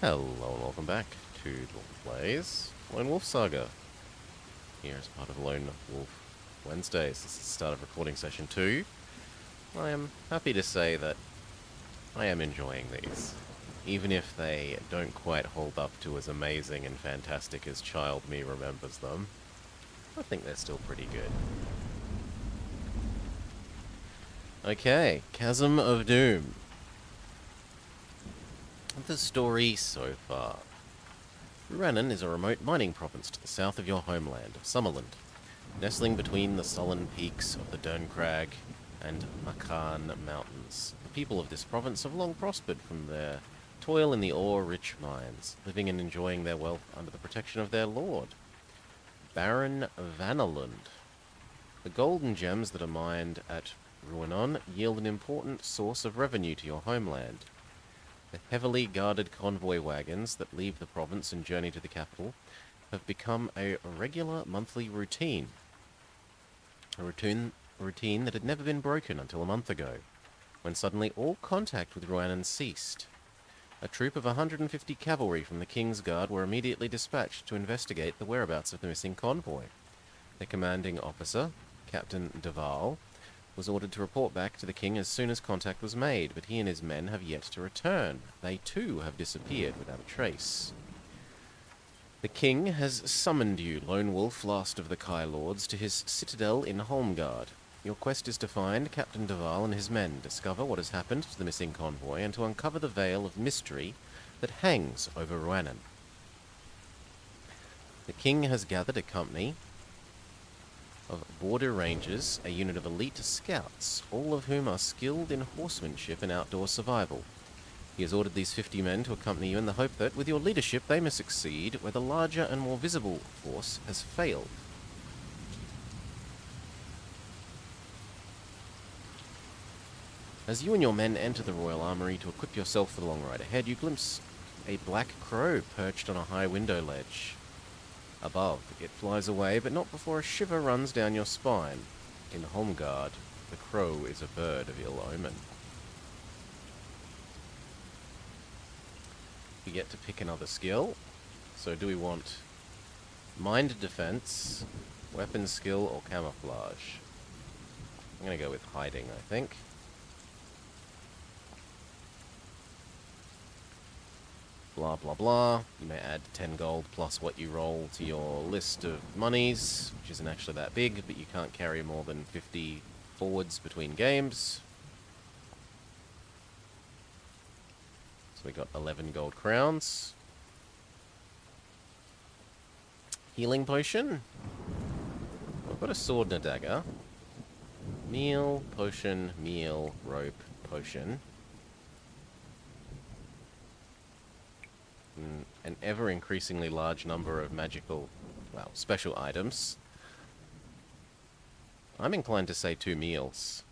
Hello and welcome back to Plays Lone Wolf Saga. Here as part of Lone Wolf Wednesdays. This is the start of recording session 2. I am happy to say that I am enjoying these. Even if they don't quite hold up to as amazing and fantastic as child me remembers them, I think they're still pretty good. Okay, Chasm of Doom. The story so far. Ruanan is a remote mining province to the south of your homeland, Summerland, nestling between the sullen peaks of the Derncrag and Makan Mountains. The people of this province have long prospered from their toil in the ore-rich mines, living and enjoying their wealth under the protection of their lord, Baron Vanelund. The gold and gems that are mined at Ruanon yield an important source of revenue to your homeland. The heavily guarded convoy wagons that leave the province and journey to the capital have become a regular monthly routine. A routine that had never been broken until a month ago, when suddenly all contact with Ruanan ceased. A troop of 150 cavalry from the King's Guard were immediately dispatched to investigate the whereabouts of the missing convoy. The commanding officer, Captain Duval, was ordered to report back to the king as soon as contact was made, but he and his men have yet to return. They too have disappeared without a trace. The king has summoned you, Lone Wolf, last of the Kai Lords, to his citadel in Holmgard. Your quest is to find Captain Duval and his men, discover what has happened to the missing convoy, and to uncover the veil of mystery that hangs over Ruanan. The king has gathered a company of border rangers, a unit of elite scouts, all of whom are skilled in horsemanship and outdoor survival. He has ordered these 50 men to accompany you in the hope that, with your leadership, they may succeed where the larger and more visible force has failed. As you and your men enter the royal armory to equip yourself for the long ride ahead, you glimpse a black crow perched on a high window ledge. Above, it flies away, but not before a shiver runs down your spine. In Holmgard, the crow is a bird of ill omen. We get to pick another skill. So do we want mind defense, weapon skill, or camouflage? I'm going to go with hiding, I think. Blah, blah, blah. You may add 10 gold plus what you roll to your list of monies, which isn't actually that big, but you can't carry more than 50 forwards between games. So we got 11 gold crowns. Healing potion. I've got a sword and a dagger. Meal, potion, meal, rope, potion. An ever-increasingly large number of magical, well, special items. I'm inclined to say 2 meals.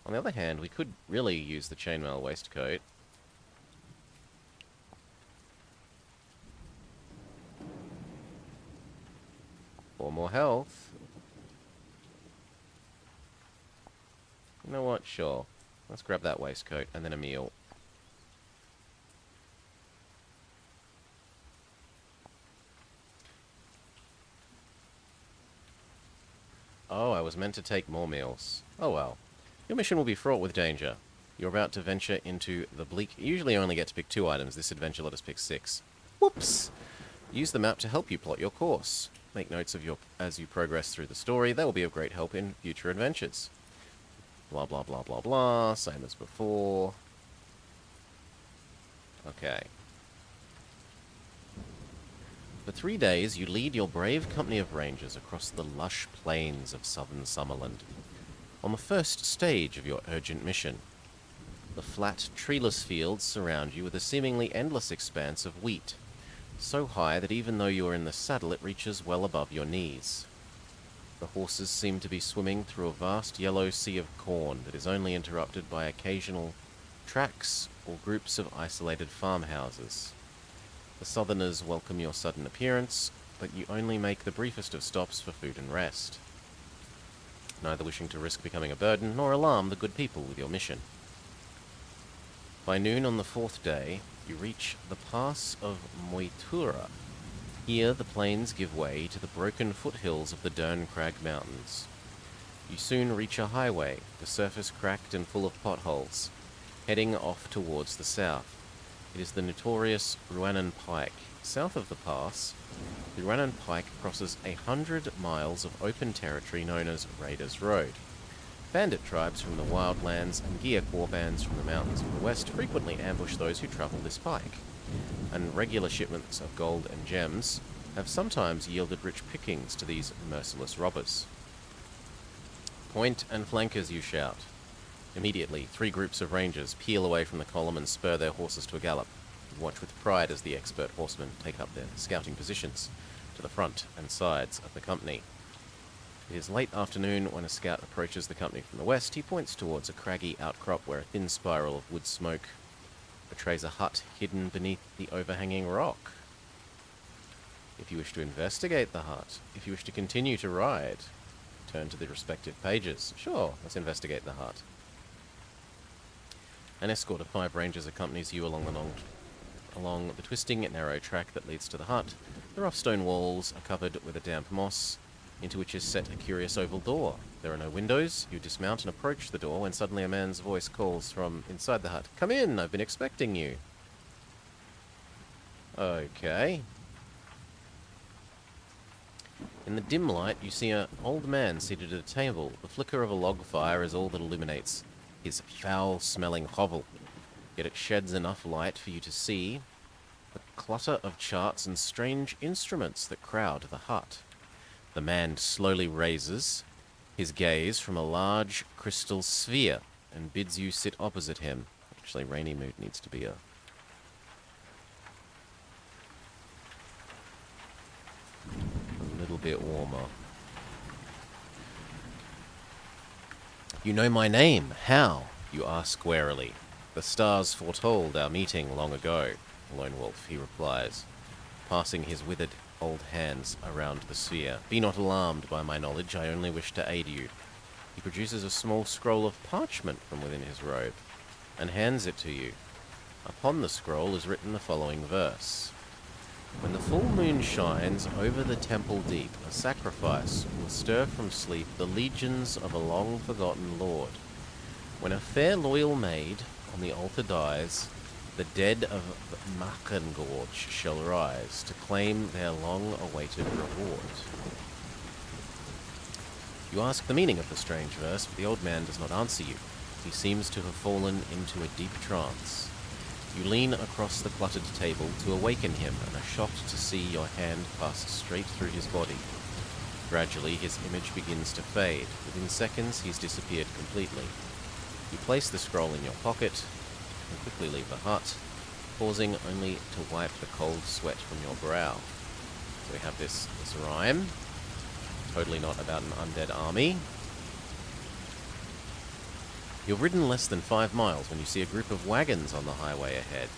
On the other hand, we could really use the chainmail waistcoat. For more health. You know what? Sure. Let's grab that waistcoat and then a meal. Oh, I was meant to take more meals. Oh well. Your mission will be fraught with danger. You're about to venture into the bleak... You usually only get to pick 2 items. This adventure let us pick 6. Whoops! Use the map to help you plot your course. Make notes of as you progress through the story. They will be of great help in future adventures. Blah, blah, blah, blah, blah. Same as before. Okay. For 3 days, you lead your brave company of rangers across the lush plains of southern Summerland. On the first stage of your urgent mission, the flat, treeless fields surround you with a seemingly endless expanse of wheat, so high that even though you are in the saddle, it reaches well above your knees. The horses seem to be swimming through a vast yellow sea of corn that is only interrupted by occasional tracks or groups of isolated farmhouses. The southerners welcome your sudden appearance, but you only make the briefest of stops for food and rest, neither wishing to risk becoming a burden nor alarm the good people with your mission. By noon on the 4th day, you reach the pass of Moitura. Here, the plains give way to the broken foothills of the Derncrag Mountains. You soon reach a highway, the surface cracked and full of potholes, heading off towards the south. It is the notorious Ruanan Pike. South of the pass, the Ruanan Pike crosses 100 miles of open territory known as Raiders Road. Bandit tribes from the wildlands and Giaquar bands from the mountains of the west frequently ambush those who travel this pike, and regular shipments of gold and gems have sometimes yielded rich pickings to these merciless robbers. Point and flank as you shout. Immediately, 3 groups of rangers peel away from the column and spur their horses to a gallop. You watch with pride as the expert horsemen take up their scouting positions to the front and sides of the company. It is late afternoon when a scout approaches the company from the west. He points towards a craggy outcrop where a thin spiral of wood smoke betrays a hut hidden beneath the overhanging rock. If you wish to investigate the hut, if you wish to continue to ride, turn to the respective pages. Sure, let's investigate the hut. An escort of 5 rangers accompanies you along the twisting narrow track that leads to the hut. The rough stone walls are covered with a damp moss, into which is set a curious oval door. There are no windows. You dismount and approach the door when suddenly a man's voice calls from inside the hut. "Come in, I've been expecting you." Okay. In the dim light, you see an old man seated at a table. The flicker of a log fire is all that illuminates his foul-smelling hovel, yet it sheds enough light for you to see the clutter of charts and strange instruments that crowd the hut. The man slowly raises his gaze from a large crystal sphere and bids you sit opposite him. Actually, rainy mood needs to be a little bit warmer. "You know my name. How?" you ask warily. "The stars foretold our meeting long ago," Lone Wolf, he replies, passing his withered old hands around the sphere. "Be not alarmed by my knowledge, I only wish to aid you." He produces a small scroll of parchment from within his robe and hands it to you. Upon the scroll is written the following verse: "When the full moon shines over the temple deep, a sacrifice will stir from sleep the legions of a long-forgotten lord. When a fair loyal maid on the altar dies, the dead of Machengorge shall rise to claim their long-awaited reward." You ask the meaning of the strange verse, but the old man does not answer you. He seems to have fallen into a deep trance. You lean across the cluttered table to awaken him and are shocked to see your hand pass straight through his body. Gradually, his image begins to fade. Within seconds, he's disappeared completely. You place the scroll in your pocket and quickly leave the hut, pausing only to wipe the cold sweat from your brow. So we have this rhyme, totally not about an undead army. You've ridden less than 5 miles when you see a group of wagons on the highway ahead.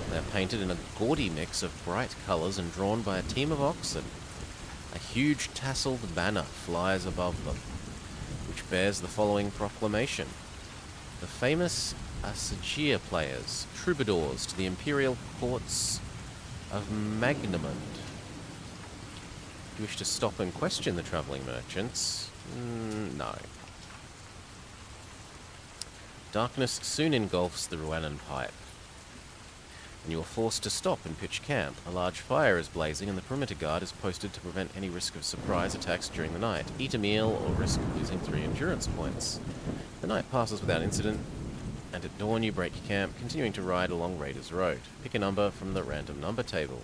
They're painted in a gaudy mix of bright colours and drawn by a team of oxen. A huge tasseled banner flies above them, which bears the following proclamation: "The famous Assagia players, troubadours to the imperial courts of Magnamund." You wish to stop and question the travelling merchants? No. Darkness soon engulfs the Ruanan Pipe, and you are forced to stop and pitch camp. A large fire is blazing, and the perimeter guard is posted to prevent any risk of surprise attacks during the night. Eat a meal or risk losing 3 endurance points. The night passes without incident, and at dawn you break camp, continuing to ride along Raiders Road. Pick a number from the random number table.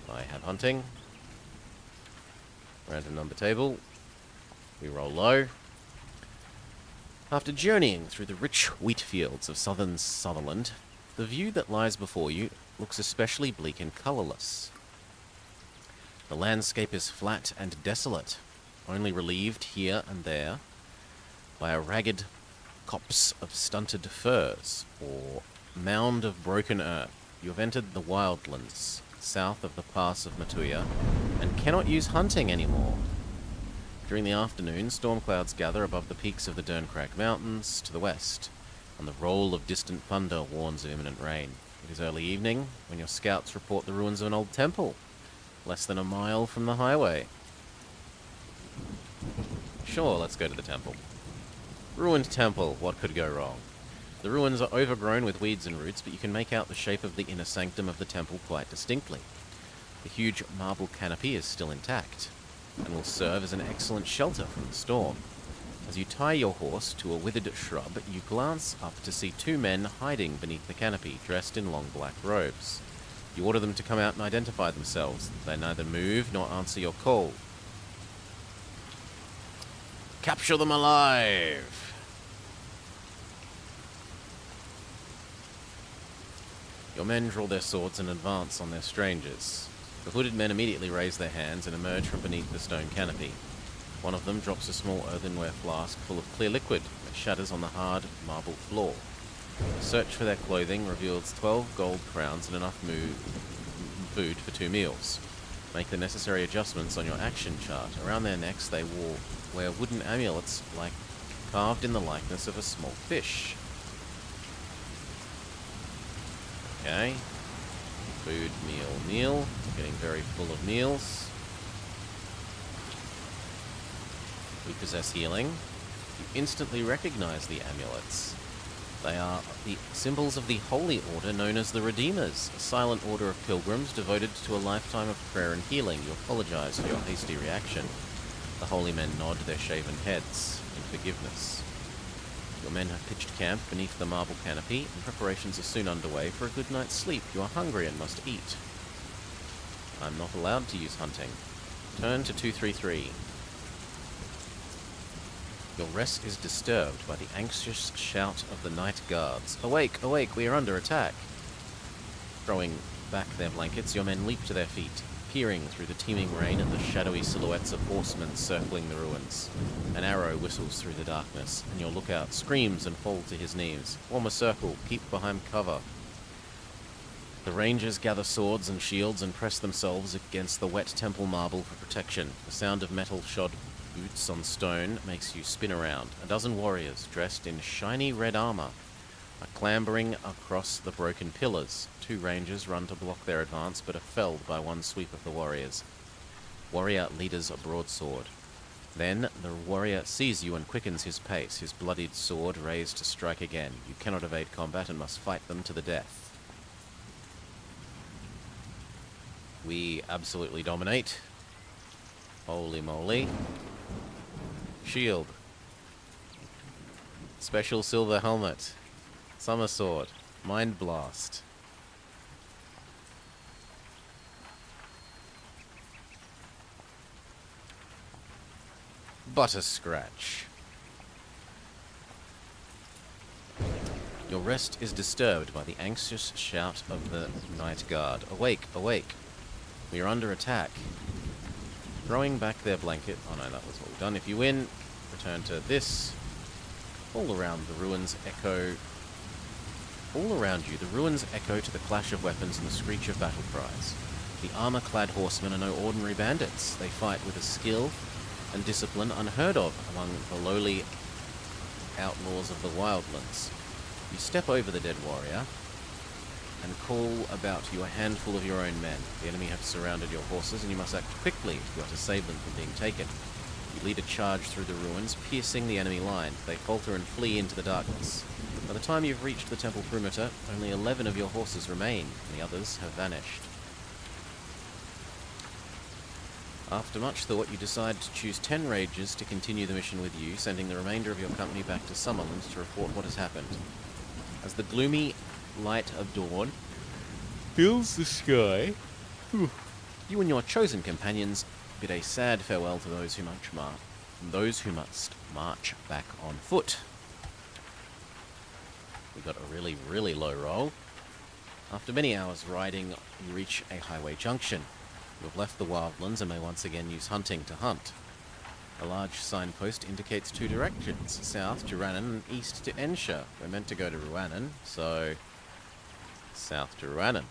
I have hunting. Random number table. We roll low. After journeying through the rich wheat fields of southern Sutherland, the view that lies before you looks especially bleak and colourless. The landscape is flat and desolate, only relieved here and there by a ragged copse of stunted firs or mound of broken earth. You have entered the wildlands south of the pass of Matuya and cannot use hunting anymore. During the afternoon, storm clouds gather above the peaks of the Derncrag Mountains to the west, and the roll of distant thunder warns of imminent rain. It is early evening when your scouts report the ruins of an old temple, less than a mile from the highway. Sure, let's go to the temple. Ruined temple, what could go wrong? The ruins are overgrown with weeds and roots, but you can make out the shape of the inner sanctum of the temple quite distinctly. The huge marble canopy is still intact, and will serve as an excellent shelter from the storm. As you tie your horse to a withered shrub, you glance up to see two men hiding beneath the canopy, dressed in long black robes. You order them to come out and identify themselves. They neither move nor answer your call. Capture them alive! Your men draw their swords and advance on their strangers. The hooded men immediately raise their hands and emerge from beneath the stone canopy. One of them drops a small earthenware flask full of clear liquid that shatters on the hard marble floor. A search for their clothing reveals 12 gold crowns and enough food for 2 meals. Make the necessary adjustments on your action chart. Around their necks they wear wooden amulets carved in the likeness of a small fish. Okay. Food, meal. Getting very full of meals. We possess healing. You instantly recognize the amulets. They are the symbols of the holy order known as the Redeemers, a silent order of pilgrims devoted to a lifetime of prayer and healing. You apologize for your hasty reaction. The holy men nod their shaven heads in forgiveness. Your men have pitched camp beneath the marble canopy, and preparations are soon underway for a good night's sleep. You are hungry and must eat. I'm not allowed to use hunting. Turn to 233. Your rest is disturbed by the anxious shout of the night guards. Awake, awake, we are under attack. Throwing back their blankets, your men leap to their feet, peering through the teeming rain at the shadowy silhouettes of horsemen circling the ruins. An arrow whistles through the darkness, and your lookout screams and falls to his knees. Form a circle, keep behind cover. The rangers gather swords and shields and press themselves against the wet temple marble for protection. The sound of metal-shod boots on stone makes you spin around. A dozen warriors, dressed in shiny red armor, are clambering across the broken pillars. 2 rangers run to block their advance, but are felled by one sweep of the warriors. Warrior leaders a broadsword. Then the warrior sees you and quickens his pace, his bloodied sword raised to strike again. You cannot evade combat and must fight them to the death. We absolutely dominate. Holy moly. Shield. Special silver helmet. Summer sword. Mind blast. Butter scratch. Your rest is disturbed by the anxious shout of the night guard. Awake, awake. We are under attack. Throwing back their blanket. Oh no, that was all done. If you win, return to this. All around the ruins echo. All around you, the ruins echo to the clash of weapons and the screech of battle cries. The armor-clad horsemen are no ordinary bandits. They fight with a skill and discipline unheard of among the lowly outlaws of the wildlands. You step over the dead warrior and call about you a handful of your own men. The enemy have surrounded your horses, and you must act quickly if you are to save them from being taken. You lead a charge through the ruins, piercing the enemy line. They falter and flee into the darkness. By the time you've reached the temple perimeter, only 11 of your horses remain, and the others have vanished. After much thought, you decide to choose 10 rangers to continue the mission with you, sending the remainder of your company back to Summerland to report what has happened. As the gloomy light of dawn fills the sky, you and your chosen companions bid a sad farewell to those who must march back on foot. We got a really, really low roll. After many hours riding, you reach a highway junction. You have left the wildlands and may once again use hunting to hunt. A large signpost indicates 2 directions, south to Rannon and east to Ensha. We're meant to go to Ruanan, so south to Ruanan.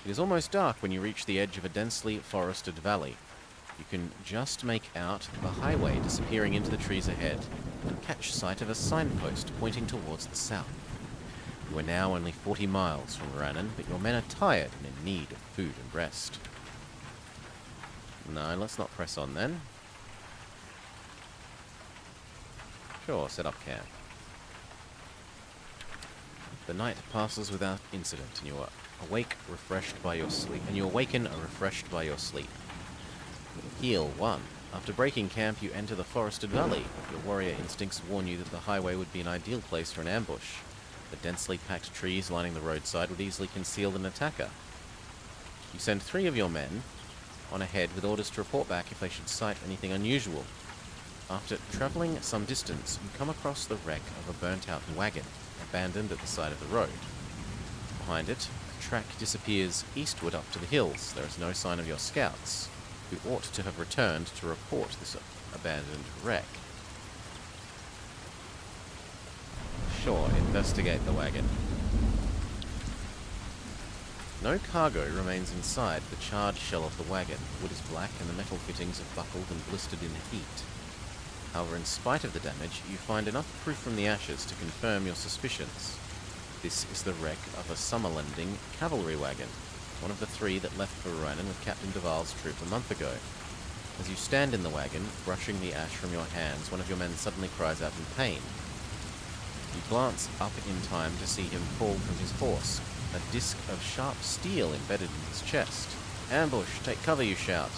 It is almost dark when you reach the edge of a densely forested valley. You can just make out the highway disappearing into the trees ahead and catch sight of a signpost pointing towards the south. You are now only 40 miles from Rannon, but your men are tired and in need of food and rest. No, let's not press on then. Sure, set up camp. The night passes without incident, and you awake refreshed by your sleep, and you awaken refreshed by your sleep. Heal 1. After breaking camp, you enter the forested valley. Your warrior instincts warn you that the highway would be an ideal place for an ambush. The densely packed trees lining the roadside would easily conceal an attacker. You send 3 of your men on ahead with orders to report back if they should sight anything unusual. After travelling some distance, you come across the wreck of a burnt-out wagon, abandoned at the side of the road. Behind it, a track disappears eastward up to the hills. There is no sign of your scouts, who ought to have returned to report this abandoned wreck. Sure, investigate the wagon. No cargo remains inside the charred shell of the wagon. The wood is black and the metal fittings are buckled and blistered in heat. However, in spite of the damage, you find enough proof from the ashes to confirm your suspicions. This is the wreck of a summer-lending cavalry wagon, one of the 3 that left for Rannon with Captain Duval's troop a month ago. As you stand in the wagon, brushing the ash from your hands, one of your men suddenly cries out in pain. You glance up in time to see him fall from his horse, a disc of sharp steel embedded in his chest. "Ambush! Take cover!" you shout,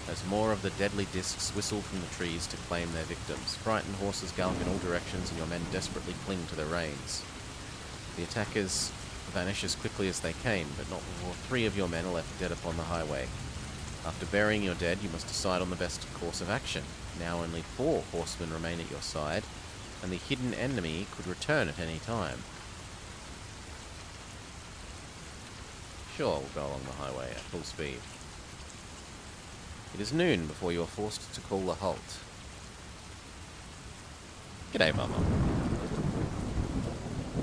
as more of the deadly discs whistle from the trees to claim their victims. Frightened horses gallop in all directions, and your men desperately cling to their reins. The attackers vanish as quickly as they came, but not before 3 of your men are left dead upon the highway. After burying your dead, you must decide on the best course of action. Now only 4 horsemen remain at your side, and the hidden enemy could return at any time. Sure, we'll go along the highway at full speed. It is noon before you are forced to call a halt. G'day, Mama.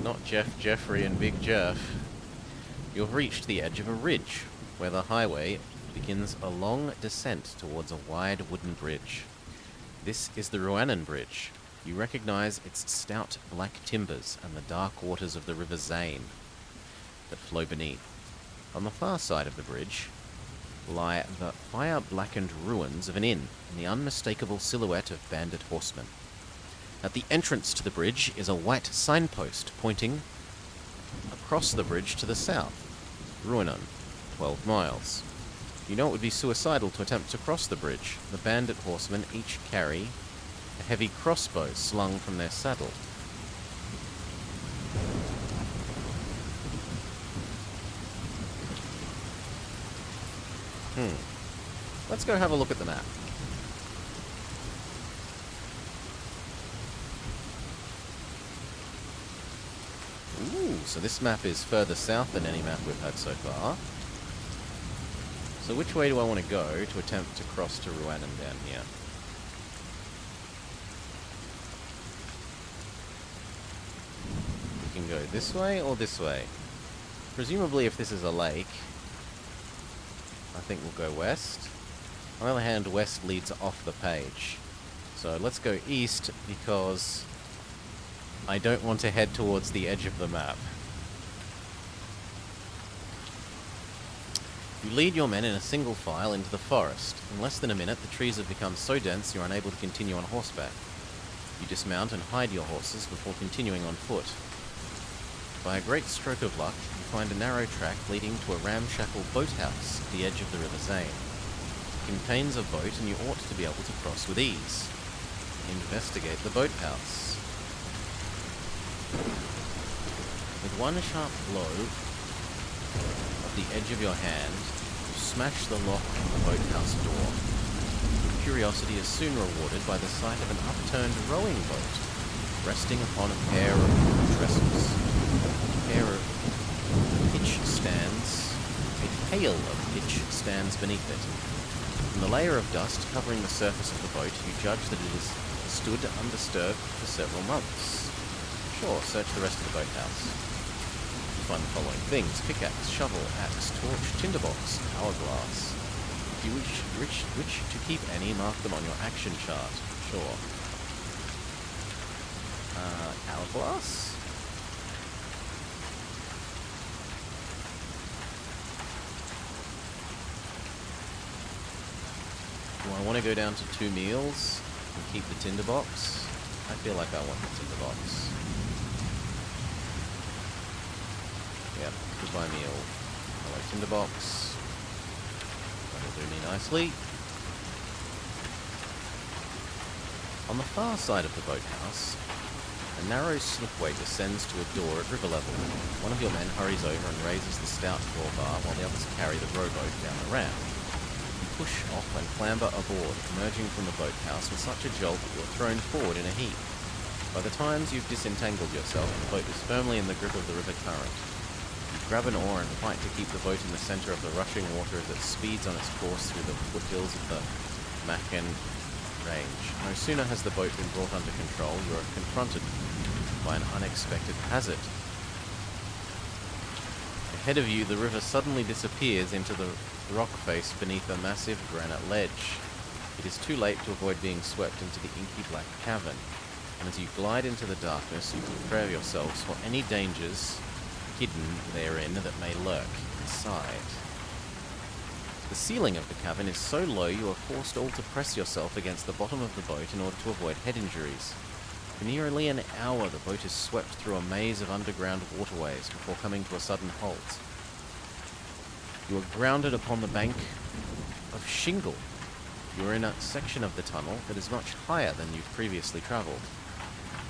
Not Jeff, Jeffrey, and Big Jeff. You have reached the edge of a ridge, where the highway begins a long descent towards a wide wooden bridge. This is the Ruanan Bridge. You recognize its stout black timbers and the dark waters of the River Zane that flow beneath. On the far side of the bridge lie the fire-blackened ruins of an inn and the unmistakable silhouette of bandit horsemen. At the entrance to the bridge is a white signpost pointing across the bridge to the south. Ruanan, 12 miles. You know it would be suicidal to attempt to cross the bridge. The bandit horsemen each carry a heavy crossbow slung from their saddle. Let's go have a look at the map. Ooh, so this map is further south than any map we've had so far. So which way do I want to go to attempt to cross to Ruanan down here? We can go this way or this way. Presumably if this is a lake, I think we'll go west. On the other hand, west leads off the page. So let's go east because I don't want to head towards the edge of the map. You lead your men in a single file into the forest. In less than a minute, the trees have become so dense you're unable to continue on horseback. You dismount and hide your horses before continuing on foot. By a great stroke of luck, you find a narrow track leading to a ramshackle boathouse at the edge of the River Zane. It contains a boat and you ought to be able to cross with ease. Investigate the boathouse. With one sharp blow of the edge of your hand, you smash the lock on the boathouse door. Your curiosity is soon rewarded by the sight of an upturned rowing boat resting upon a pair of trestles. A pair of pitch stands, a pail of pitch stands beneath it. From the layer of dust covering the surface of the boat, you judge that it has stood undisturbed for several months. Sure, search the rest of the boathouse. You find the following things: pickaxe, shovel, axe, torch, tinderbox, hourglass. If you wish to keep any, mark them on your action chart. Sure. Hourglass? I want to go down to 2 meals and keep the tinderbox? I feel like I want the tinderbox. Yep, goodbye meal. Hello tinderbox. That'll do me nicely. On the far side of the boathouse, a narrow slipway descends to a door at river level. One of your men hurries over and raises the stout drawbar while the others carry the rowboat down the ramp. You push off and clamber aboard, emerging from the boathouse with such a jolt that you are thrown forward in a heap. By the time you've disentangled yourself, the boat is firmly in the grip of the river current. You grab an oar and fight to keep the boat in the center of the rushing water as it speeds on its course through the foothills of the Machen range. No sooner has the boat been brought under control, you are confronted by an unexpected hazard. Ahead of you, the river suddenly disappears into the rock face beneath a massive granite ledge. It is too late to avoid being swept into the inky black cavern, and as you glide into the darkness, you prepare yourselves for any dangers hidden therein that may lurk inside. The ceiling of the cavern is so low you are forced all to press yourself against the bottom of the boat in order to avoid head injuries. For nearly an hour, the boat is swept through a maze of underground waterways before coming to a sudden halt. You are grounded upon the bank of shingle. You are in a section of the tunnel that is much higher than you've previously travelled.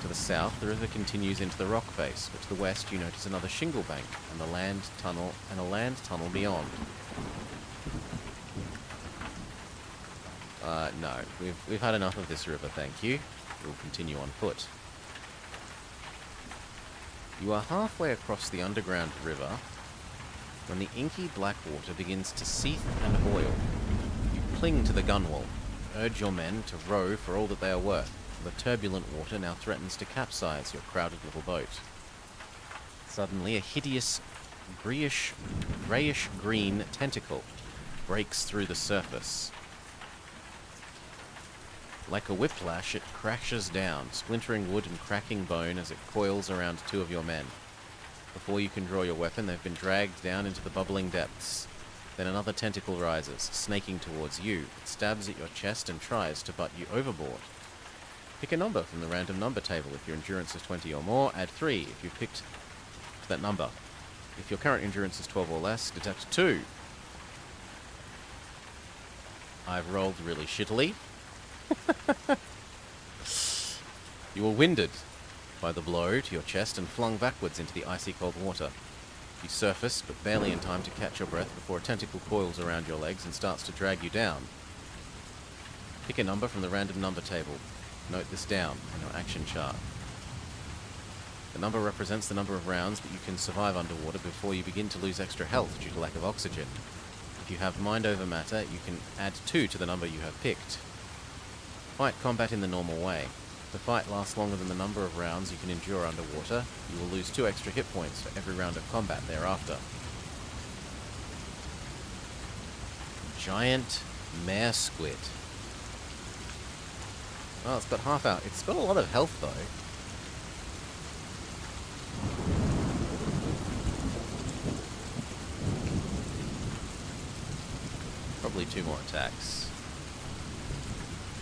To the south, the river continues into the rock face, but to the west you notice another shingle bank and a land tunnel beyond. No. We've had enough of this river, thank you. We'll continue on foot. You are halfway across the underground river when the inky black water begins to seethe and boil. You cling to the gunwale, urge your men to row for all that they are worth. The turbulent water now threatens to capsize your crowded little boat. Suddenly, a hideous, greyish-green tentacle breaks through the surface. Like a whiplash, it crashes down, splintering wood and cracking bone as it coils around 2 of your men. Before you can draw your weapon, they've been dragged down into the bubbling depths. Then another tentacle rises, snaking towards you. It stabs at your chest and tries to butt you overboard. Pick a number from the random number table. If your endurance is 20 or more, add 3 if you've picked that number. If your current endurance is 12 or less, deduct 2. I've rolled really shittily. You were winded by the blow to your chest and flung backwards into the icy cold water. You surface, but barely in time to catch your breath before a tentacle coils around your legs and starts to drag you down. Pick a number from the random number table. Note this down on your action chart. The number represents the number of rounds that you can survive underwater before you begin to lose extra health due to lack of oxygen. If you have mind over matter, you can add 2 to the number you have picked. Fight combat in the normal way. If the fight lasts longer than the number of rounds you can endure underwater, you will lose 2 extra hit points for every round of combat thereafter. Giant mare squid. Well, it's got half out. It's got a lot of health, though. Probably 2 more attacks.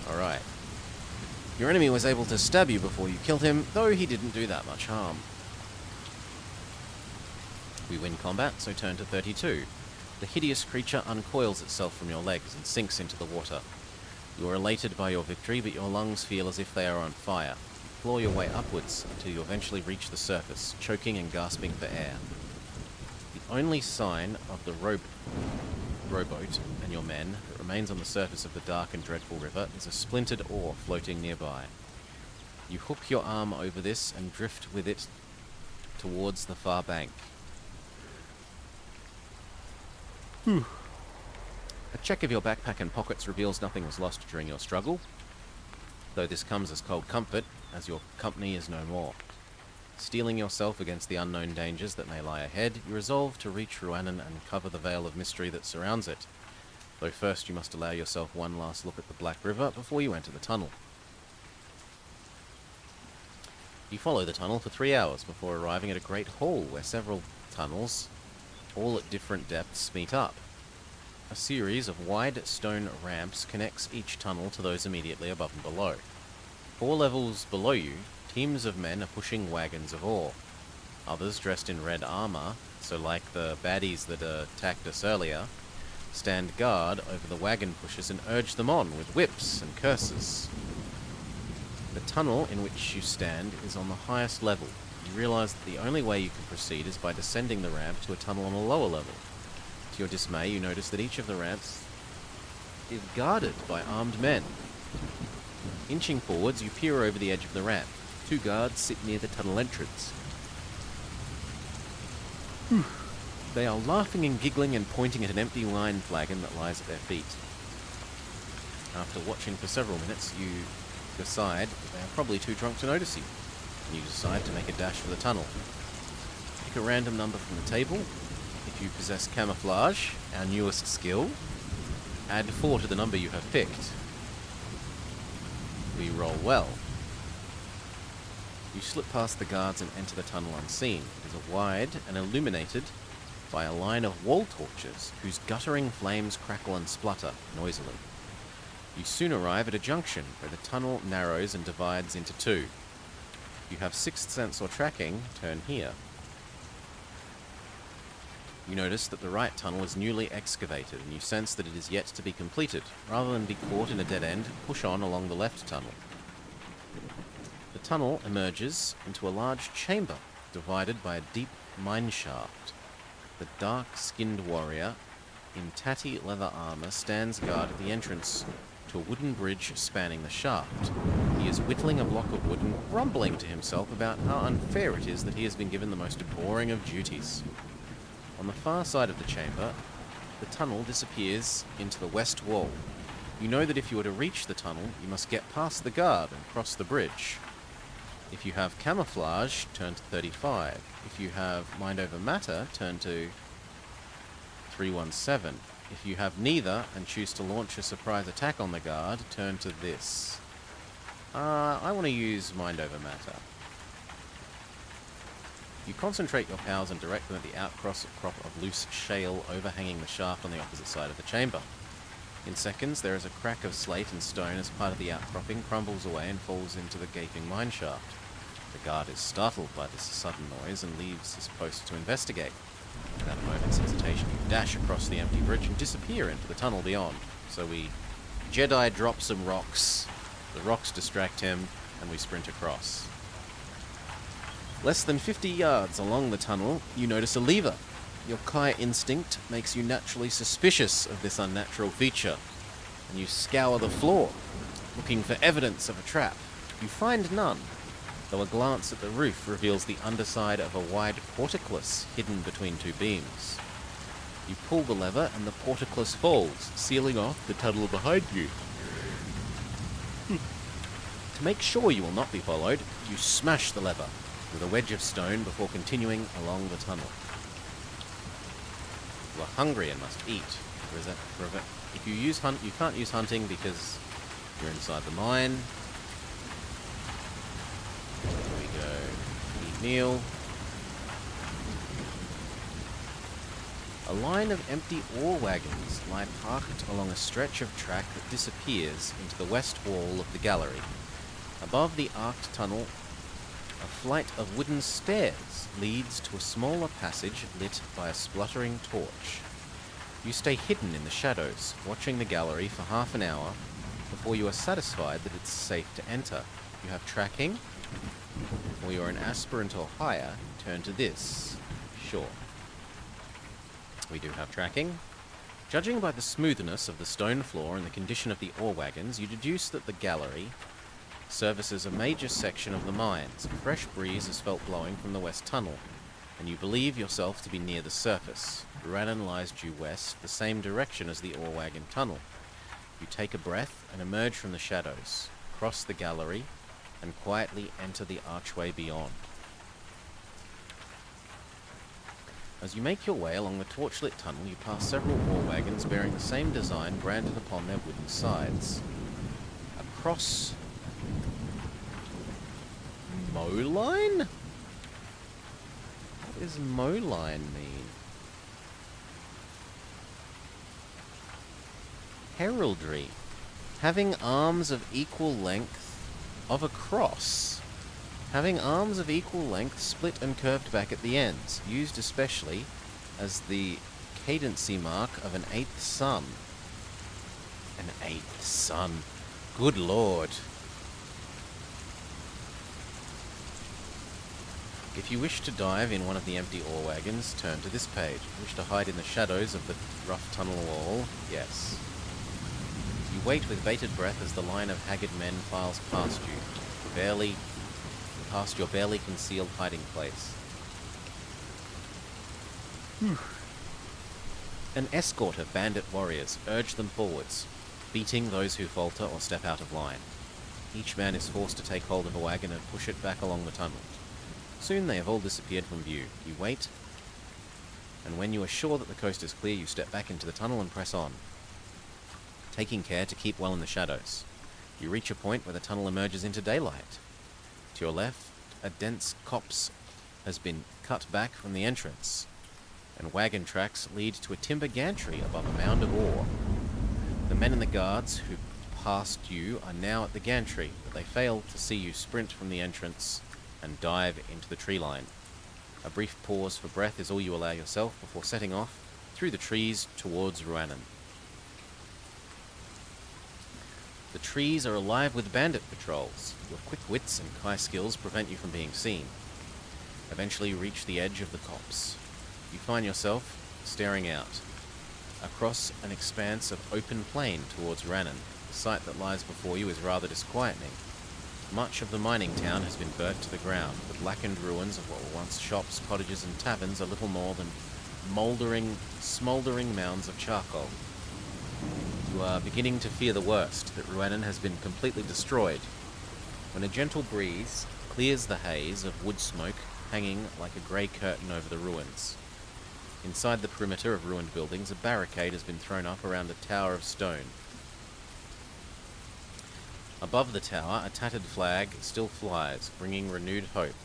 Alright. Your enemy was able to stab you before you killed him, though he didn't do that much harm. We win combat, so turn to 32. The hideous creature uncoils itself from your legs and sinks into the water. You are elated by your victory, but your lungs feel as if they are on fire. You claw your way upwards until you eventually reach the surface, choking and gasping for air. The only sign of the rowboat and your men that remains on the surface of the dark and dreadful river is a splintered oar floating nearby. You hook your arm over this and drift with it towards the far bank. A check of your backpack and pockets reveals nothing was lost during your struggle, though this comes as cold comfort, as your company is no more. Steeling yourself against the unknown dangers that may lie ahead, you resolve to reach Ruanan and cover the veil of mystery that surrounds it, though first you must allow yourself one last look at the Black River before you enter the tunnel. You follow the tunnel for 3 hours before arriving at a great hall where several tunnels, all at different depths, meet up. A series of wide stone ramps connects each tunnel to those immediately above and below. 4 levels below you, teams of men are pushing wagons of ore. Others, dressed in red armor, so like the baddies that attacked us earlier, stand guard over the wagon pushers and urge them on with whips and curses. The tunnel in which you stand is on the highest level. You realize that the only way you can proceed is by descending the ramp to a tunnel on a lower level. To your dismay, you notice that each of the ramps is guarded by armed men. Inching forwards, you peer over the edge of the ramp. 2 guards sit near the tunnel entrance. They are laughing and giggling and pointing at an empty wine flagon that lies at their feet. After watching for several minutes, you decide that they are probably too drunk to notice you, and you decide to make a dash for the tunnel. Pick a random number from the table. If you possess camouflage, our newest skill, add 4 to the number you have picked. We roll well. You slip past the guards and enter the tunnel unseen. It is wide and illuminated by a line of wall torches whose guttering flames crackle and splutter noisily. You soon arrive at a junction where the tunnel narrows and divides into 2. If you have sixth sense or tracking, turn here. You notice that the right tunnel is newly excavated, and you sense that it is yet to be completed. Rather than be caught in a dead end, push on along the left tunnel. The tunnel emerges into a large chamber, divided by a deep mine shaft. The dark-skinned warrior, in tatty leather armor, stands guard at the entrance to a wooden bridge spanning the shaft. He is whittling a block of wood and grumbling to himself about how unfair it is that he has been given the most boring of duties. On the far side of the chamber, the tunnel disappears into the west wall. You know that if you are to reach the tunnel, you must get past the guard and cross the bridge. If you have camouflage, turn to 35. If you have mind over matter, turn to 317. If you have neither and choose to launch a surprise attack on the guard, turn to this. I want to use mind over matter. You concentrate your powers and direct them at the outcrop of loose shale overhanging the shaft on the opposite side of the chamber. In seconds, there is a crack of slate and stone as part of the outcropping crumbles away and falls into the gaping mine shaft. The guard is startled by this sudden noise and leaves his post to investigate. Without a moment's hesitation, you dash across the empty bridge and disappear into the tunnel beyond. So we Jedi drop some rocks, the rocks distract him, and we sprint across. Less than 50 yards along the tunnel, you notice a lever. Your Kai instinct makes you naturally suspicious of this unnatural feature, and you scour the floor, looking for evidence of a trap. You find none, though a glance at the roof reveals the underside of a wide portcullis hidden between 2 beams. You pull the lever and the portcullis falls, sealing off the tunnel behind you. To make sure you will not be followed, you smash the lever with a wedge of stone before continuing along the tunnel. You are hungry and must eat. If you use you can't use hunting because you're inside the mine. There we go. Eat meal. A line of empty ore wagons lie parked along a stretch of track that disappears into the west wall of the gallery. Above the arced tunnel, a flight of wooden stairs leads to a smaller passage lit by a spluttering torch. You stay hidden in the shadows, watching the gallery for half an hour before you are satisfied that it's safe to enter. You have tracking, or you're an aspirant or higher, turn to this. Sure. We do have tracking. Judging by the smoothness of the stone floor and the condition of the ore wagons, you deduce that the gallery services a major section of the mines. A fresh breeze is felt blowing from the west tunnel, and you believe yourself to be near the surface. Rhiannon lies due west, the same direction as the ore wagon tunnel. You take a breath and emerge from the shadows, cross the gallery, and quietly enter the archway beyond. As you make your way along the torchlit tunnel, you pass several ore wagons bearing the same design branded upon their wooden sides. Across Moline? What does Moline mean? Heraldry. Having arms of equal length of a cross. Having arms of equal length split and curved back at the ends, used especially as the cadency mark of an eighth sun. An eighth sun. Good lord. If you wish to dive in one of the empty ore wagons, turn to this page. If you wish to hide in the shadows of the rough tunnel wall, yes. You wait with bated breath as the line of haggard men files past you, past your barely concealed hiding place. An escort of bandit warriors urge them forwards, beating those who falter or step out of line. Each man is forced to take hold of a wagon and push it back along the tunnel. Soon they have all disappeared from view. You wait, and when you are sure that the coast is clear, you step back into the tunnel and press on, taking care to keep well in the shadows. You reach a point where the tunnel emerges into daylight. To your left, a dense copse has been cut back from the entrance, and wagon tracks lead to a timber gantry above a mound of ore. The men and the guards who passed you are now at the gantry, but they fail to see you sprint from the entrance and dive into the tree line. A brief pause for breath is all you allow yourself before setting off through the trees towards Ruanan. The trees are alive with bandit patrols. Your quick wits and Kai skills prevent you from being seen. Eventually you reach the edge of the copse. You find yourself staring out across an expanse of open plain towards Ruanan. The sight that lies before you is rather disquieting. Much of the mining town has been burnt to the ground. The blackened ruins of what were once shops, cottages and taverns are little more than smouldering mounds of charcoal. You are beginning to fear the worst, that Ruanan has been completely destroyed, when a gentle breeze clears the haze of wood smoke hanging like a grey curtain over the ruins. Inside the perimeter of ruined buildings, a barricade has been thrown up around a tower of stone. Above the tower, a tattered flag still flies, bringing renewed hope.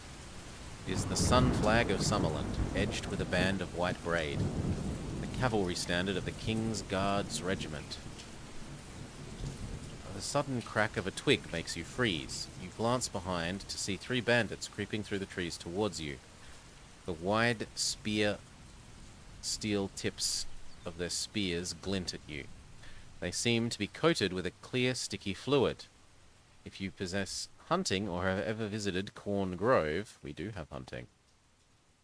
It is the sun flag of Summerland, edged with a band of white braid, the cavalry standard of the King's Guards Regiment. The sudden crack of a twig makes you freeze. You glance behind to see 3 bandits creeping through the trees towards you. The wide steel tips of their spears glint at you. They seem to be coated with a clear, sticky fluid. If you possess hunting or have ever visited Corn Grove, we do have hunting.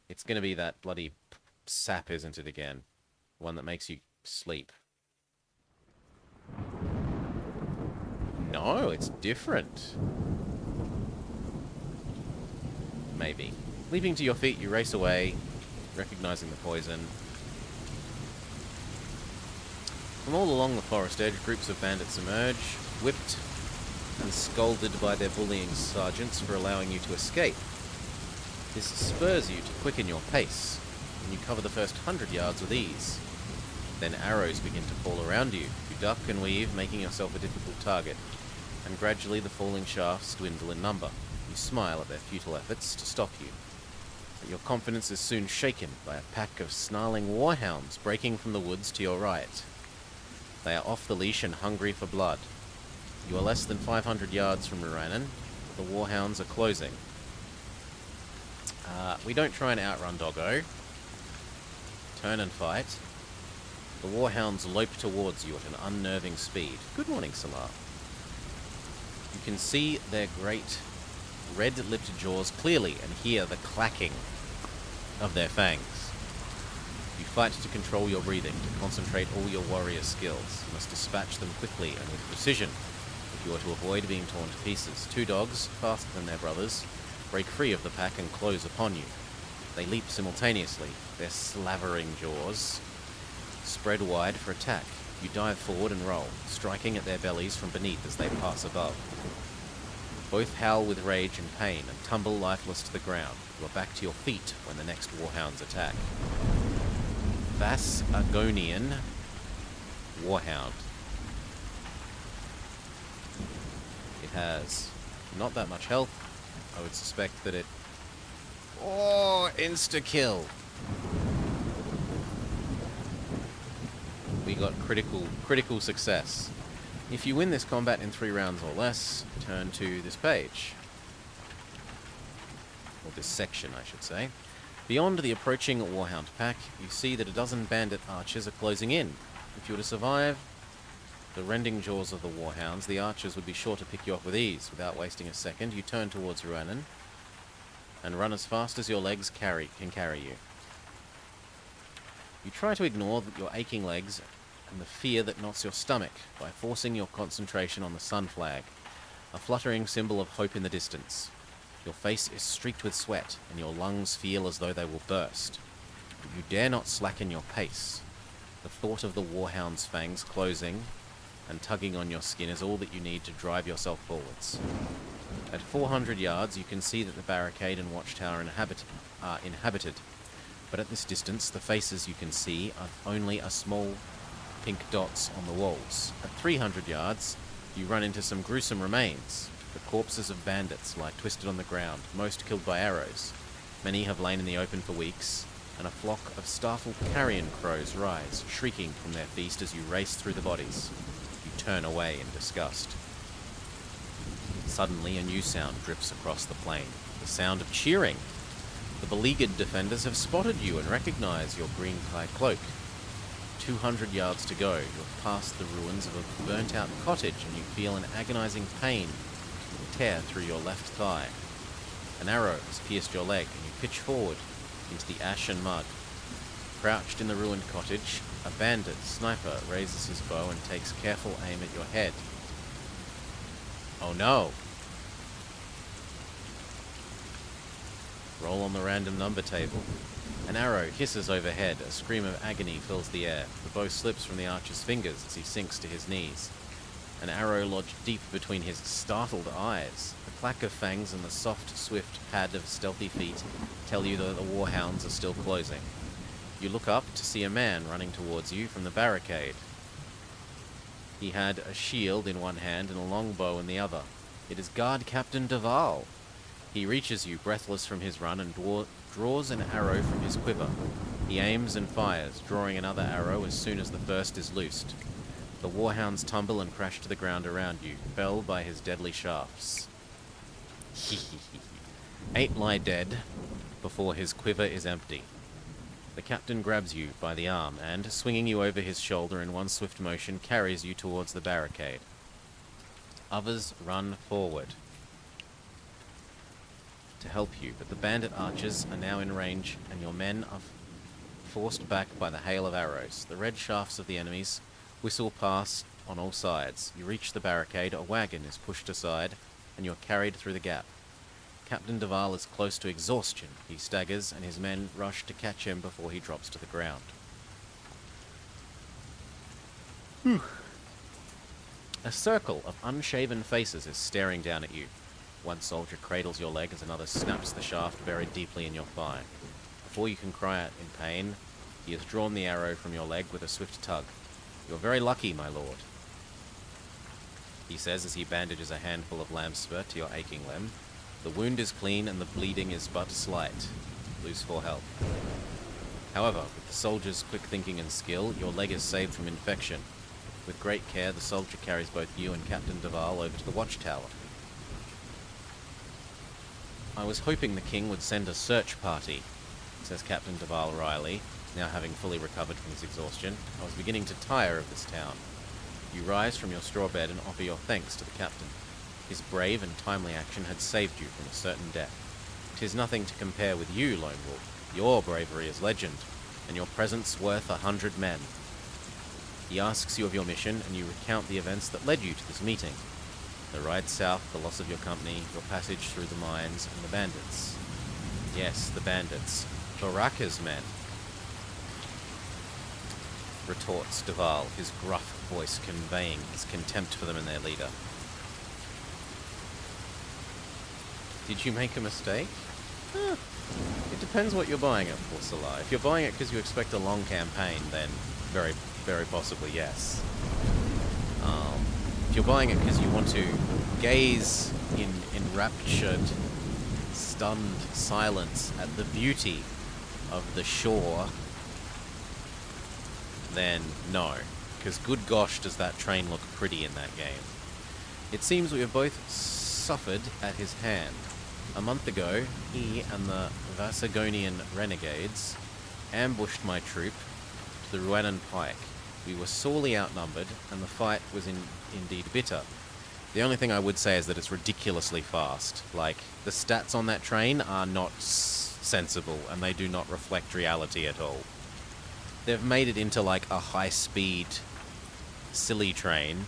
It's going to be that bloody sap, isn't it, again? One that makes you sleep. No, it's different. Maybe. Leaping to your feet, you race away, recognizing the poison. From all along the forest edge, groups of bandits emerge, whipped and scolded by their bullying sergeants for allowing you to escape. This spurs you to quicken your pace, and you cover the first 100 yards with ease. Then arrows begin to fall around you. You duck and weave, making yourself a difficult target, and gradually the falling shafts dwindle in number. You smile at their futile efforts to stop you. But your confidence is soon shaken by a pack of snarling warhounds breaking from the woods to your right. They are off the leash and hungry for blood. You are less than 500 yards from Ruanan, but the warhounds are closing. We don't try and outrun Doggo. Turn and fight. The warhounds lope towards you at an unnerving speed. Good morning, Salar. You can see their great red-lipped jaws clearly and hear the clacking of their fangs. You fight to control your breathing, to concentrate all your warrior skills. You must dispatch them quickly and with precision if you are to avoid being torn to pieces. 2 dogs, faster than their brothers, break free of the pack and close upon you. They leap simultaneously, their slavering jaws spread wide for attack. You dive forward and roll, striking at their bellies from beneath as they pass above. Both howl with rage and pain and tumble lifeless to the ground. You are back to your feet when the next warhounds attack. Vas Argonian Warhound. It has not that much health. I would suspect that it... Oh, insta-kill. We got critical success. If you win this combat in 3 rounds or less, turn to this page. Or this section, I should say. Beyond the approaching Warhound pack, you see that a dozen bandit archers are closing in. If you were to survive the rending jaws of the Warhounds, the archers would be sure to pick you up with ease. Without wasting a second, you turn towards Rhiannon and run as fast as your legs can carry you. You try to ignore your aching legs and the fear that knots your stomach by forcing your concentration on the sun flag, a fluttering symbol of hope in the distance. Your face is streaked with sweat, and your lungs feel as though they will burst. But you dare not slacken your pace. The thought of the Warhound's fangs closing and tugging on your skin is all that you need to drive yourself forwards. At 400 yards, you can see that the barricade and watchtower are inhabited, but at this distance, the faces you can see are only a small pink dots on the walls. At 300 yards, you run into some gruesome remains. The corpses of bandits lie twisted on the ground, most killed by arrows. Many have lain in the open for weeks, and a flock of startled carrion crows rise, shrieking from their feast as you race through the bodies. You turn away in disgust. Suddenly, a new sound drifts across the plain, the sound of cheering. The beleaguered defenders have spotted you and recognize your green-clad cloak. 200 yards to go. You've passed the ruins of a burnt-out cottage, and you feel an agonizing pain tear through your left thigh. An arrow has pierced your leg, and you pitch forward into the ash and mud. Crouched in the ruined cottage, a bandit sniper raises his bow and takes careful aim at your head. Oh no! Roll on the random number table. An arrow hisses overhead. A scream of agony fills the air. The bow slips from the archer's fingers as he sinks to his knees. An arrow lodged deep between his startled eyes. The clack of fangs and the soft, swift pad of stealthy feet tell you that the Warhounds are still closing. You look up to see a man running towards you from the barricade. He had a shield in one hand and a long bow in the other. It is Guard Captain Duval. He reaches you, breathless from his run, and draws an arrow from his quiver. He aims and fires, drawing another arrow as soon as the first is loosed. The Warhounds tumble and crash to the ground around you, felled by his deadly shafts. 8 lie dead before his quiver is empty. The captain grabs you by the arm and, swinging you over his shoulder in one swift motion, carries you towards the barricade. Others run forward to help you, but the bandit archers are now in range, and your men are forced back by the hail of arrows. The red shafts of the enemies whistle past on all sides. You reach the barricade, a wagon is pushed aside, and you're carried through the gap. Captain Duval is close to exhaustion. He staggers, and his men rush to catch him before he drops to the ground. A circle of unshaven faces is staring down at you. One soldier cradles your leg as another snaps the shaft buried deeply in your thigh. Before you can cry out in pain, he has drawn the arrow from your leg with a swift tug. "You're very lucky, my lord," he says as he bandages a handful of lamb's spur to your aching limb. "The wound is clean and the bleeding is but slight. Lose 4 health. However, with the soldier's quick thinking and skill, your leg is saved from infection. With great care, the soldier carries both you and Captain Duval over to the watchtower. "I was hoping the king would send a search party," says Captain Duval wryly, now having fully recovered from his exhaustion. "I was beginning to tire of this town." You rise from your straw bed and offer your thanks to the captain. His brave and timely action had saved you from a certain death. "'Tis nothing to compare with you, Lone Wolf. Your bravery is legend, and your presence worth 100 men." He asks you of your mission, and you recount the events that led you to this meeting. The ride south, the loss of your company, your passage through the mines, and the bandits. "Yes, the bandits. Baraka's men," retorts Duval, his gruff voice conveying his contempt for them and their leader. "Did you make a mistake?" It depends what you're buying it for, Salah. If you're buying it because you expect a long campaign, then very, very possibly yes. If you're buying it because you want to gaze in enraptured, stunned silence at the beauty of the shore then no. Because good gosh does that train look pretty in that game. It seems we have both suffered at his hand. A month ago, he and the Vasagonian renegades ambushed my troop to the Ruanan Pike. We were sorely outnumbered, and the fight was indeed bitter. The only thing I would say is that it's ridiculously fast. Like, the stats on that train are not sensible, and they do not reflect reality at all. They've made it into, like, a high-speed, silly train,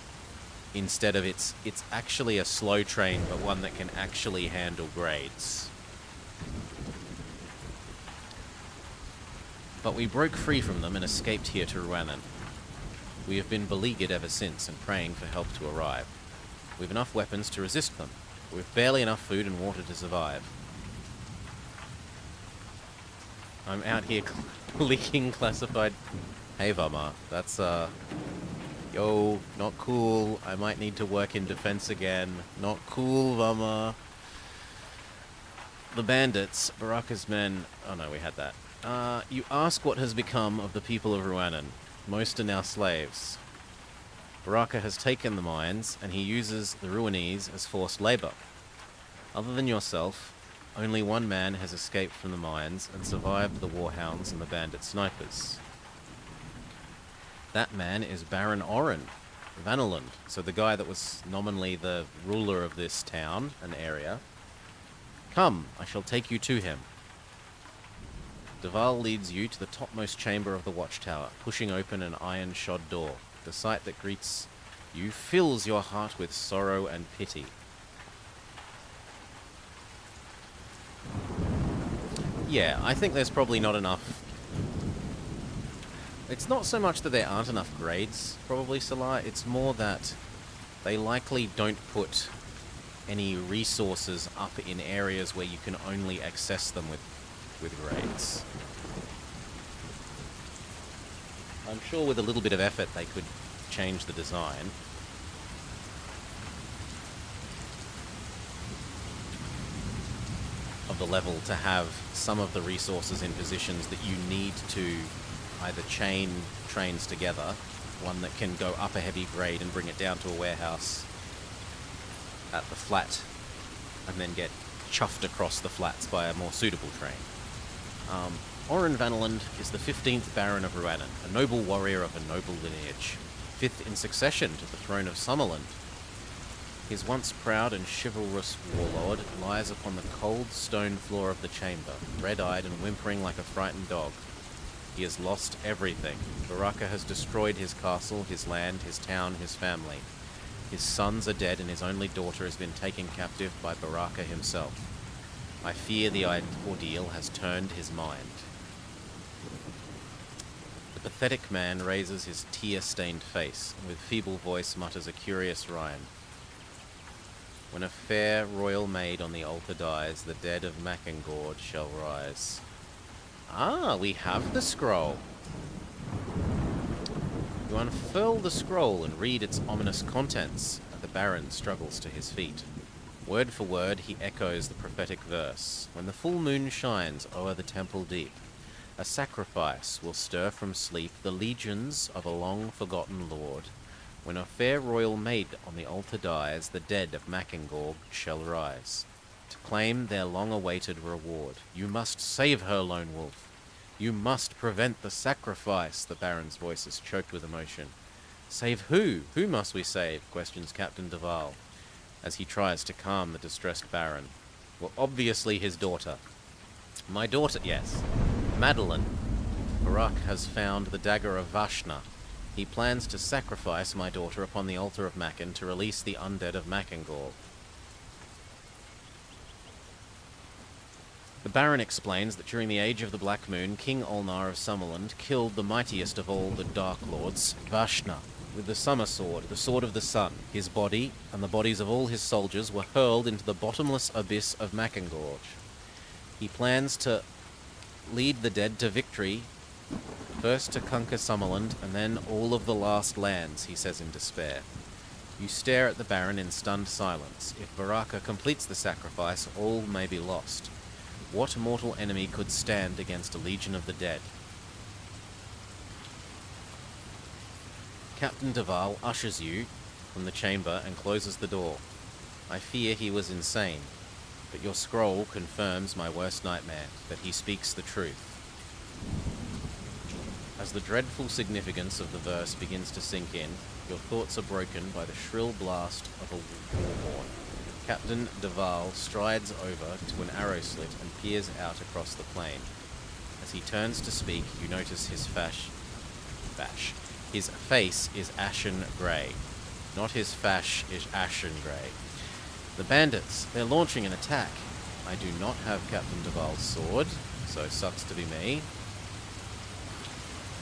instead of it's actually a slow train, but one that can actually handle grades. But we broke free from them and escaped here to Ruanan. We have been beleaguered ever since and praying for help to arrive. We've enough weapons to resist them. We've barely enough food and water to survive. I'm out here leaking classified... Hey, Vama, that's, yo, not cool. I might need to work in defense again. Not cool, Vama. The bandits, Baraka's men... Oh no, we had that. You ask what has become of the people of Ruanan. Most are now slaves. Baraka has taken the mines, and he uses the Ruanese as forced labor. Other than yourself, only one man has escaped from the mines and survived the warhounds and the bandit snipers. That man is Baron Oren Vaneland, so the guy that was nominally the ruler of this town and area. Come, I shall take you to him. Deval leads you to the topmost chamber of the watchtower, pushing open an iron-shod door. The sight that greets you fills your heart with sorrow and pity. Yeah, I think there's probably not enough... It's not so much that there aren't enough grades, probably, Salah. It's more that they likely don't put any resources up in areas where you can only access them with grades. I'm sure with a little bit of effort they could change the design. Of the level to have some of the resources in positions that you need to either chain trains together, one that can go up a heavy grade and bring it down to a warehouse at the flat, and then get chuffed across the flats by a more suitable train. Oren Vaneland is the 15th Baron of Ruanan, a noble warrior of a noble lineage, 5th in succession to the throne of Summerland. His once proud and chivalrous warlord lies upon the cold stone floor of the chamber, red-eyed and whimpering like a frightened dog. He has lost everything. Baraka has destroyed his castle, his land, his town, his family. His sons are dead and his only daughter has been taken captive by Baraka himself. I fear the ordeal has turned his mind. The pathetic man raises his tear-stained face and with feeble voice mutters a curious rhyme. When a fair royal maid on the altar dies, the dead of Makengord shall rise. Ah, we have the scroll. You unfurl the scroll and read its ominous contents. The Baron struggles to his feet. Word for word, he echoes the prophetic verse. When the full moon shines o'er the temple deep, a sacrifice will stir from sleep the legions of a long-forgotten lord. When a fair royal maid on the altar dies, the dead of Makengorg shall rise to claim their long-awaited reward. You must save her, Lone Wolf. You must prevent the sacrifice. The Baron's voice is choked with emotion. Save who? Who must we save? Questions Captain Deval as he tries to calm the distressed Baron. Well, obviously his daughter. My daughter, yes. Madeline. Barak has found the dagger of Vashna. He plans to sacrifice my daughter upon the altar of Macken to release the undead of Makengorg. The Baron explains that during the Age of the Black Moon, King Olnar of Summerland killed the mightiest of all the Dark Lords, Vashna, with the Summer Sword, the Sword of the Sun. His body, and the bodies of all his soldiers, were hurled into the bottomless abyss of Makengorg. He plans to lead the dead to victory, first to conquer Summerland, and then all of the last lands, he says in despair. You stare at the Baron in stunned silence. If Baraka completes the sacrifice, all may be lost. What mortal enemy could stand against a legion of the dead? Captain Duval ushers you from the chamber and closes the door. I fear he was insane, but your scroll confirms my worst nightmare, that he speaks the truth. As the dreadful significance of the verse begins to sink in, your thoughts are broken by the shrill blast of a warhorn. Captain Duval strides over to an arrow slit and peers out across the plain. As he turns to speak, you notice his his face is ashen grey. Not his fash is ashen grey. The bandits, they're launching an attack. I do not have Captain Duval's sword, so sucks to be me.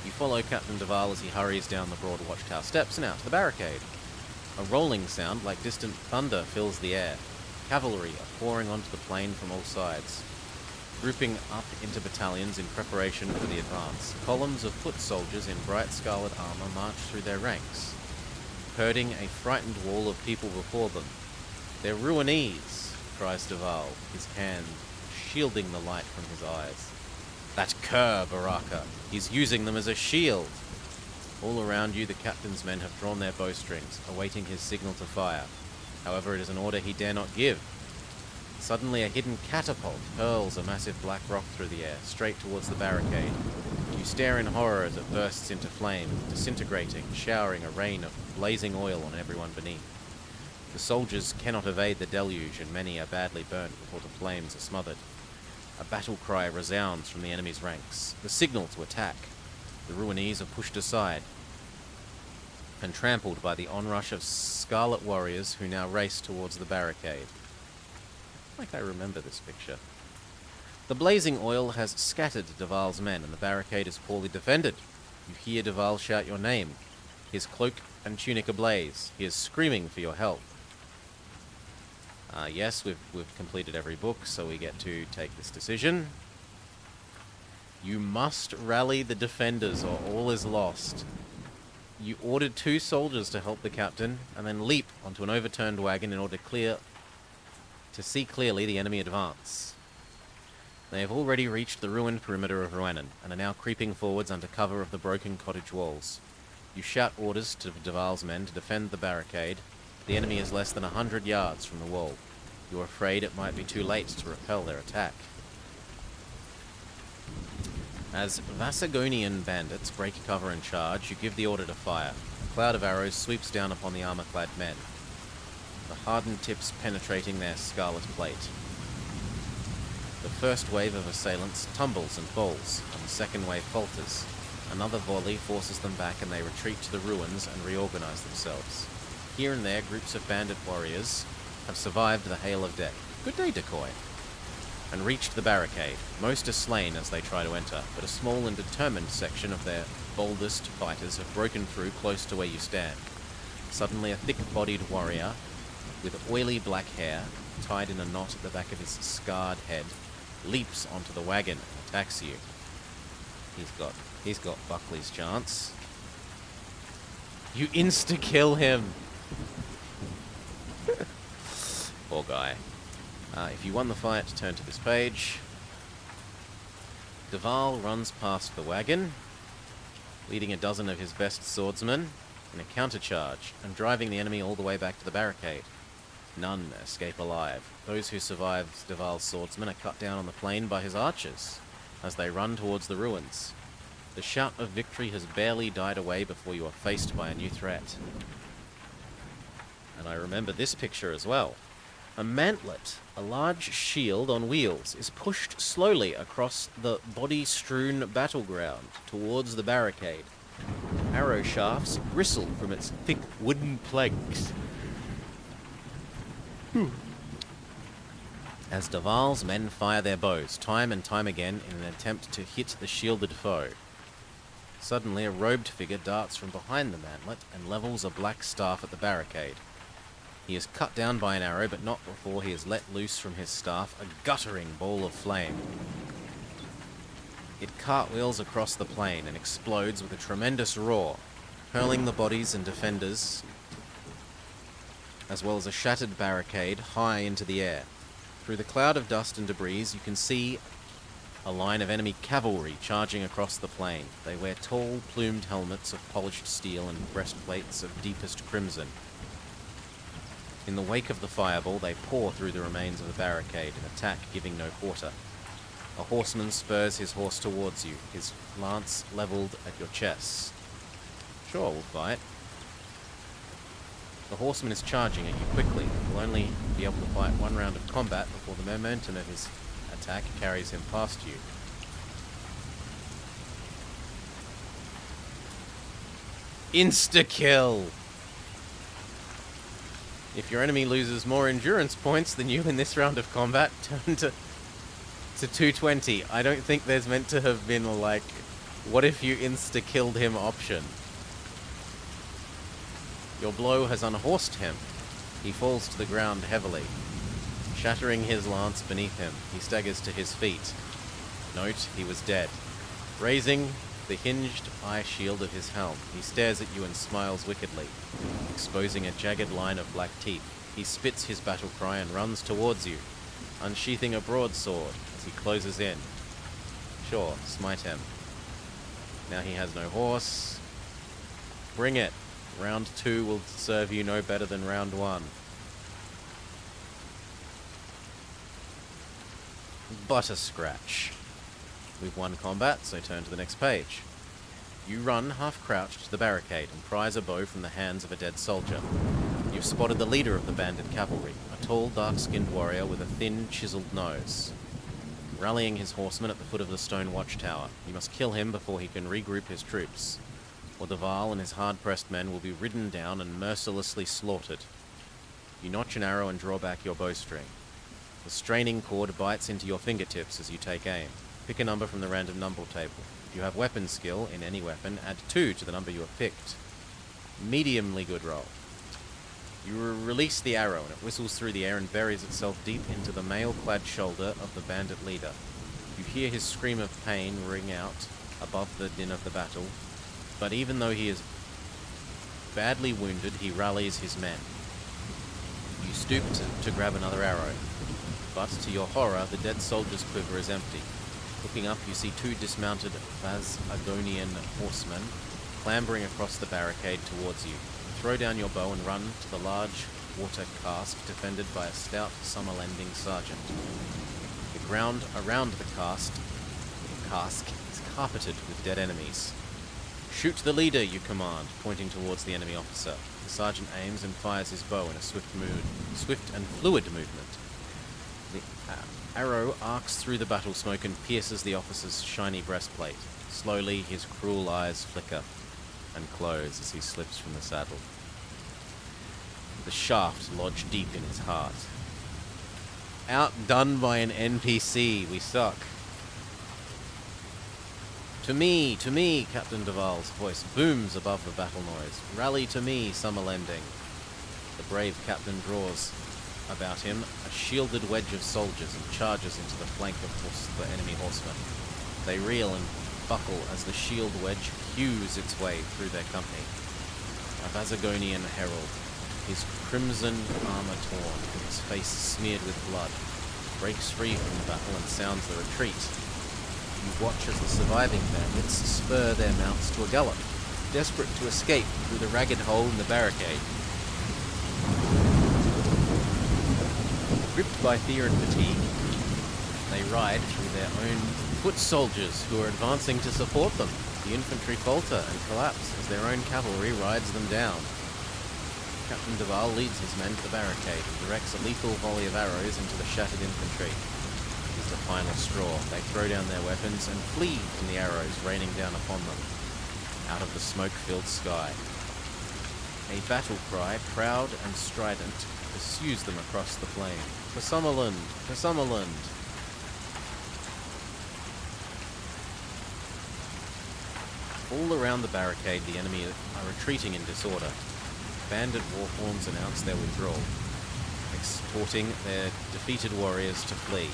You follow Captain Duval as he hurries down the broad watchtower steps and out to the barricade. A rolling sound like distant thunder fills the air. Cavalry are pouring onto the plain from all sides, grouping up into battalions in preparation for the advance. Columns of foot soldiers in bright scarlet armor march through their ranks, herding a frightened wall of people before them. "They're Ruinese," cries Duval, his hand shielding the light from his eyes. "That cur, Baraka! He's using them as a shield!" All around you, the captain's men have drawn their bowstrings, awaiting his signal to fire. However, it is an order he dare not give. Suddenly, a hidden catapult hurls a massive black rock through the air, straight towards the barricade. You stare in horror as it bursts into flame, disintegrating, showering a rain of blazing oil on everyone beneath. The soldiers cannot evade the deluge, and many are badly burnt before the flames are smothered. A battle cry resounds from the enemy's ranks, the signal to attack. The Ruinese are pushed aside and trampled by the onrush of scarlet warriors who now race towards the barricade. Like I remember this picture. The blazing oil has scattered Duval's men, and the barricade is poorly defended. You hear Duval shout your name, his cloak and tunic ablaze. He is screaming for your help. Yes, we've completed every book, so we get to take this decision. You must rally the defenders, or all is lost. You ordered 2 soldiers to help the captain, and then leap onto an overturned wagon in order to see clearly the enemy advance. They have already reached the ruined perimeter of Ruenon, and are now creeping forwards under cover of the broken cottage walls. You shout orders to Duval's men to defend the barricade. The enemy is less than 100 yards from the wall. You are afraid it might be too late to repel their attack. As Vasagonian bandits break cover and charge, you give the order to fire. A cloud of arrows sweeps down upon the armor-clad men, the hardened tips penetrating their scarlet plate. The first wave of assailants tumbles and falls, and the second wave falters. Another volley forces them back, and they retreat to the ruins and reorganize themselves. Here and there, groups of bandit warriors have survived the hail of death. Good day, decoy. And reached the barricade. Most are slain as they try to enter, but a small and determined section of their boldest fighters have broken through close to where you stand. Suddenly, a thick-bodied warrior with oily black hair tied in a knot at the back of his scarred head leaps onto the wagon and attacks you. He's got Buckley's chance. You insta-kill him. Poor guy. If you won the fight, turn to this page. Duval runs past the wagon, leading a dozen of his best swordsmen in a countercharge, and driving the enemy all the way back to the barricade. None escape alive. Those who survive Duval's swordsmen are cut down on the plain by his archers as they run towards the ruins. The shout of victory has barely died away before you are faced by a new threat. And I remember this picture as well. A mantlet, a large shield on wheels, is pushed slowly across the body-strewn battleground towards the barricade. Arrow shafts bristle from its thick wooden planks. As Duval's men fire their bows time and time again in an attempt to hit the shielded foe. Suddenly, a robed figure darts from behind the mantlet and levels a black staff at the barricade. He is cut down by an arrow, but not before he is let loose from his staff a guttering ball of flame. It cartwheels across the plain and explodes with a tremendous roar, hurling the bodies and defenders, as well as a shattered barricade, high into the air. Through the cloud of dust and debris, you can see A line of enemy cavalry charging across the plain. They wear tall, plumed helmets of polished steel and breastplates of deepest crimson. In the wake of the fireball, they pour through the remains of the barricade, an attack giving no quarter. A horseman spurs his horse towards you, his lance leveled at your chest. Sure, we'll fight. The horseman is charging at you quickly. You'll only be able to fight one round of combat before the momentum of his attack carries him past you. Insta-kill! If your enemy loses more endurance points than you in this round of combat, turn to 220. I don't think there's meant to have been, like, what if you insta-killed him option. Your blow has unhorsed him. He falls to the ground heavily. Shattering his lance beneath him, he staggers to his feet. Note, he was dead. Raising the hinged eye shield of his helm, he stares at you and smiles wickedly, exposing a jagged line of black teeth. He spits his battle cry and runs towards you, unsheathing a broadsword as he closes in. Sure, smite him. Now he has no horse. Bring it. Round 2 will serve you no better than round 1. But a scratch. We've won combat, so turn to the next page. You run, half-crouched, to the barricade and prize a bow from the hands of a dead soldier. You've spotted the leader of the bandit cavalry, a tall, dark-skinned warrior with a thin, chiseled nose, rallying his horsemen at the foot of the stone watchtower. You must kill him before he can regroup his troops, or Duval and his hard-pressed men will be ridden down and mercilessly slaughtered. You notch an arrow and draw back your bowstring. The straining cord bites into your fingertips as you take aim. Pick a number from the random number table. If you have weapon skill in any weapon, add 2 to the number you have picked. Mediumly good roll. You release the arrow and it whistles through the air and buries itself deep into the mail-clad shoulder of the bandit leader. You hear his scream of pain ring out above the din of the battle, but even though he is badly wounded, he rallies his men. You stoop to grab another arrow, but to your horror, the dead soldier's quiver is empty. Looking up, you see 2 dismounted Vasagonian horsemen clambering across the barricade towards you. Throw down your bow and run to the large water cask defended by a stout summer-lending sergeant. The ground around the cask is carpeted with dead enemies. Shoot the leader, you command, pointing towards the enemy officer. The sergeant aims and fires his bow in a swift and fluid movement. The arrow arcs through the battle smoke and pierces the officer's shiny breastplate. Slowly, his cruel eyes flicker and close as he slips from the saddle. The shaft lodged deep in his heart. Outdone by an NPC, we suck. To me, Captain Duval's voice booms above the battle noise. Rally to me, Summerlending. The brave captain draws about him a shielded wedge of soldiers and charges into the flank of the enemy horsemen. They reel and buckle as the shield wedge hews its way through their company. A Vasagonian herald, his crimson armor torn and his face smeared with blood, breaks free from the battle and sounds the retreat. You watch as the surviving bandits spur their mounts to a gallop, desperate to escape through the ragged hole in the barricade. Gripped by fear and fatigue, they ride through their own foot soldiers who are advancing to support them. The infantry falter and collapse as their own cavalry rides them down. Captain Duval leads his men to the barricade and directs a lethal volley of arrows into the shattered infantry. It is the final straw. They throw down their weapons and flee from the arrows raining down upon them, out of the smoke-filled sky. A battle cry, proud and strident, pursues them across the plain. For Summerland! For Summerland! All around the barricade, the enemy are retreating in disorder. Bandit warforms announce their withdrawal, exhorting their defeated warriors to flee.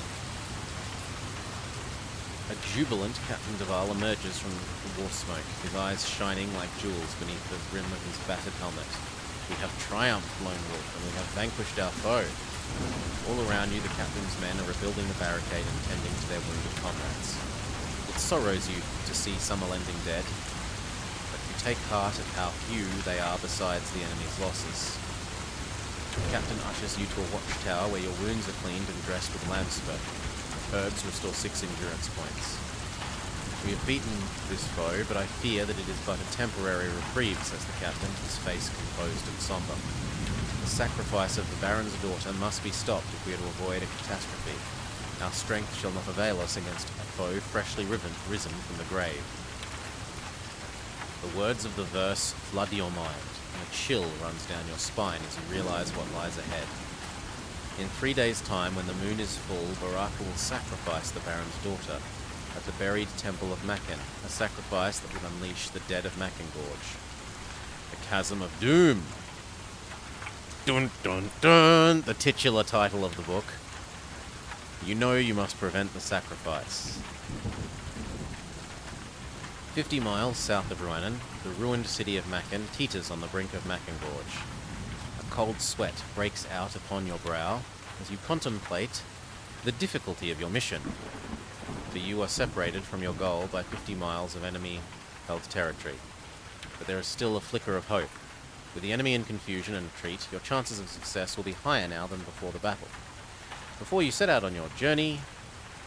A jubilant Captain Duval emerges from the war smoke, his eyes shining like jewels beneath the rim of his battered helmet. We have triumphed, Lone Wolf, and we have vanquished our foe. All around you, the captain's men are rebuilding the barricade and tending to their wounded comrades. It sorrows you to see Summerlending dead, but you take heart at how few they are besides the enemy's losses. The captain ushers you to a watchtower where your wounds are cleaned and dressed with lamb spurt. Herbs restore 6 endurance points. We have beaten this foe, but I fear that it is but a temporary reprieve, says the captain, his face composed and sombre. The sacrifice of the Baron's daughter must be stopped if we are to avoid a catastrophe. Our strength shall not avail us against a foe freshly risen from the grave. The words of the verse flood your mind, and a chill runs down your spine as you realize what lies ahead. In 3 days' time, when the moon is full, Baraka will sacrifice the Baron's daughter at the buried temple of Macken, a sacrifice that will unleash the dead of Mackengorge. The Chasm of Doom! Dun dun dun! The titular title of the book. You know you must prevent the sacrifice. 50 miles south of Ruanan, the ruined city of Macken teeters on the brink of Mackengorge. A cold sweat breaks out upon your brow as you contemplate the difficulty of your mission, for you are separated from your goal by 50 miles of enemy-held territory. But there is still a flicker of hope. With the enemy in confusion and retreat, your chances of success will be higher now than before the battle. Before you set out on your journey,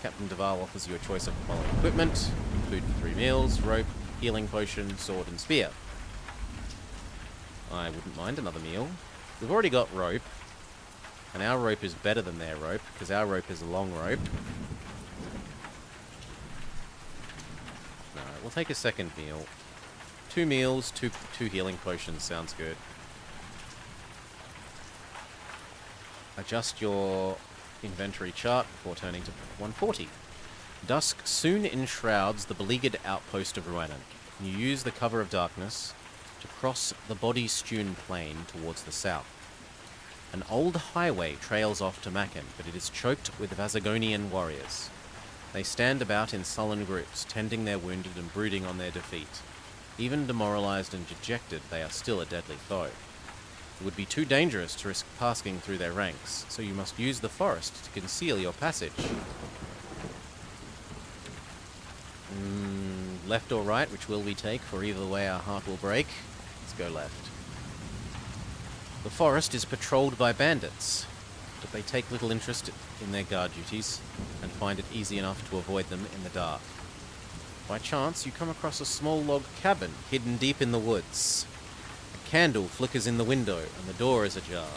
Captain Duval offers you a choice of the following equipment: food for 3 meals, rope, healing potion, sword and spear. I wouldn't mind another meal. We've already got rope, and our rope is better than their rope, because our rope is a long rope. No, we'll take a second meal. 2 meals, two healing potions, sounds good. Adjust your inventory chart before turning to 140. Dusk soon enshrouds the beleaguered outpost of Ruanan, and you use the cover of darkness to cross the body-strewn plain towards the south. An old highway trails off to Macken, but it is choked with Vazagonian warriors. They stand about in sullen groups, tending their wounded and brooding on their defeat. Even demoralized and dejected, they are still a deadly foe. It would be too dangerous to risk passing through their ranks, so you must use the forest to conceal your passage. Left or right, which will we take, for either way our heart will break? Let's go left. The forest is patrolled by bandits, but they take little interest in their guard duties and find it easy enough to avoid them in the dark. By chance, you come across a small log cabin hidden deep in the woods. A candle flickers in the window and the door is ajar.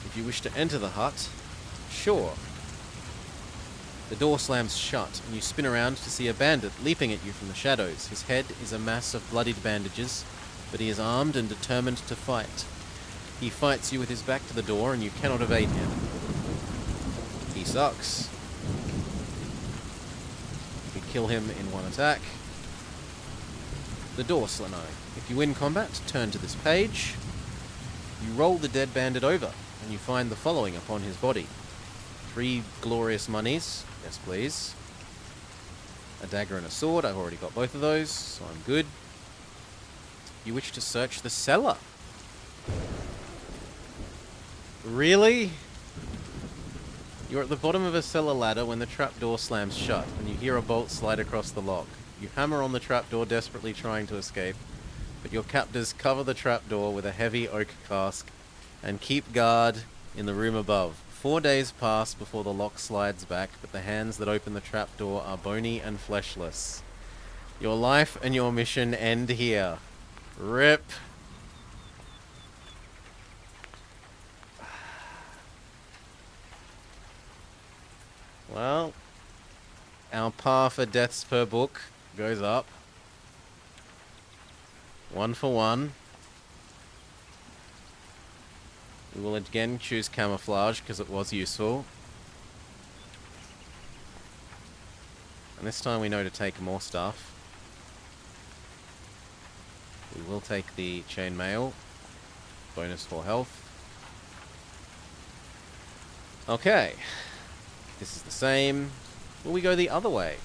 If you wish to enter the hut, sure. The door slams shut and you spin around to see a bandit leaping at you from the shadows. His head is a mass of bloodied bandages, but he is armed and determined to fight. He fights you with his back to the door and you cannot evade him. He sucks. You kill him in one attack. The door Slano. If you win combat, turn to this page. You roll the dead bandit over, and you find the following upon his body: 3 glorious monies. Yes, please. A dagger and a sword. I've already got both of those, so I'm good. You wish to search the cellar. Really? You're at the bottom of a cellar ladder when the trapdoor slams shut, and you hear a bolt slide across the lock. You hammer on the trapdoor, desperately trying to escape, but your captors cover the trapdoor with a heavy oak cask and keep guard in the room above. 4 days pass before the lock slides back, but the hands that open the trapdoor are bony and fleshless. Your life and your mission end here. RIP. Well, our par for deaths per book goes up. 1 for 1. We will again choose camouflage because it was useful. And this time we know to take more stuff. We will take the chainmail. Bonus for health. Okay. This is the same. Will we go the other way?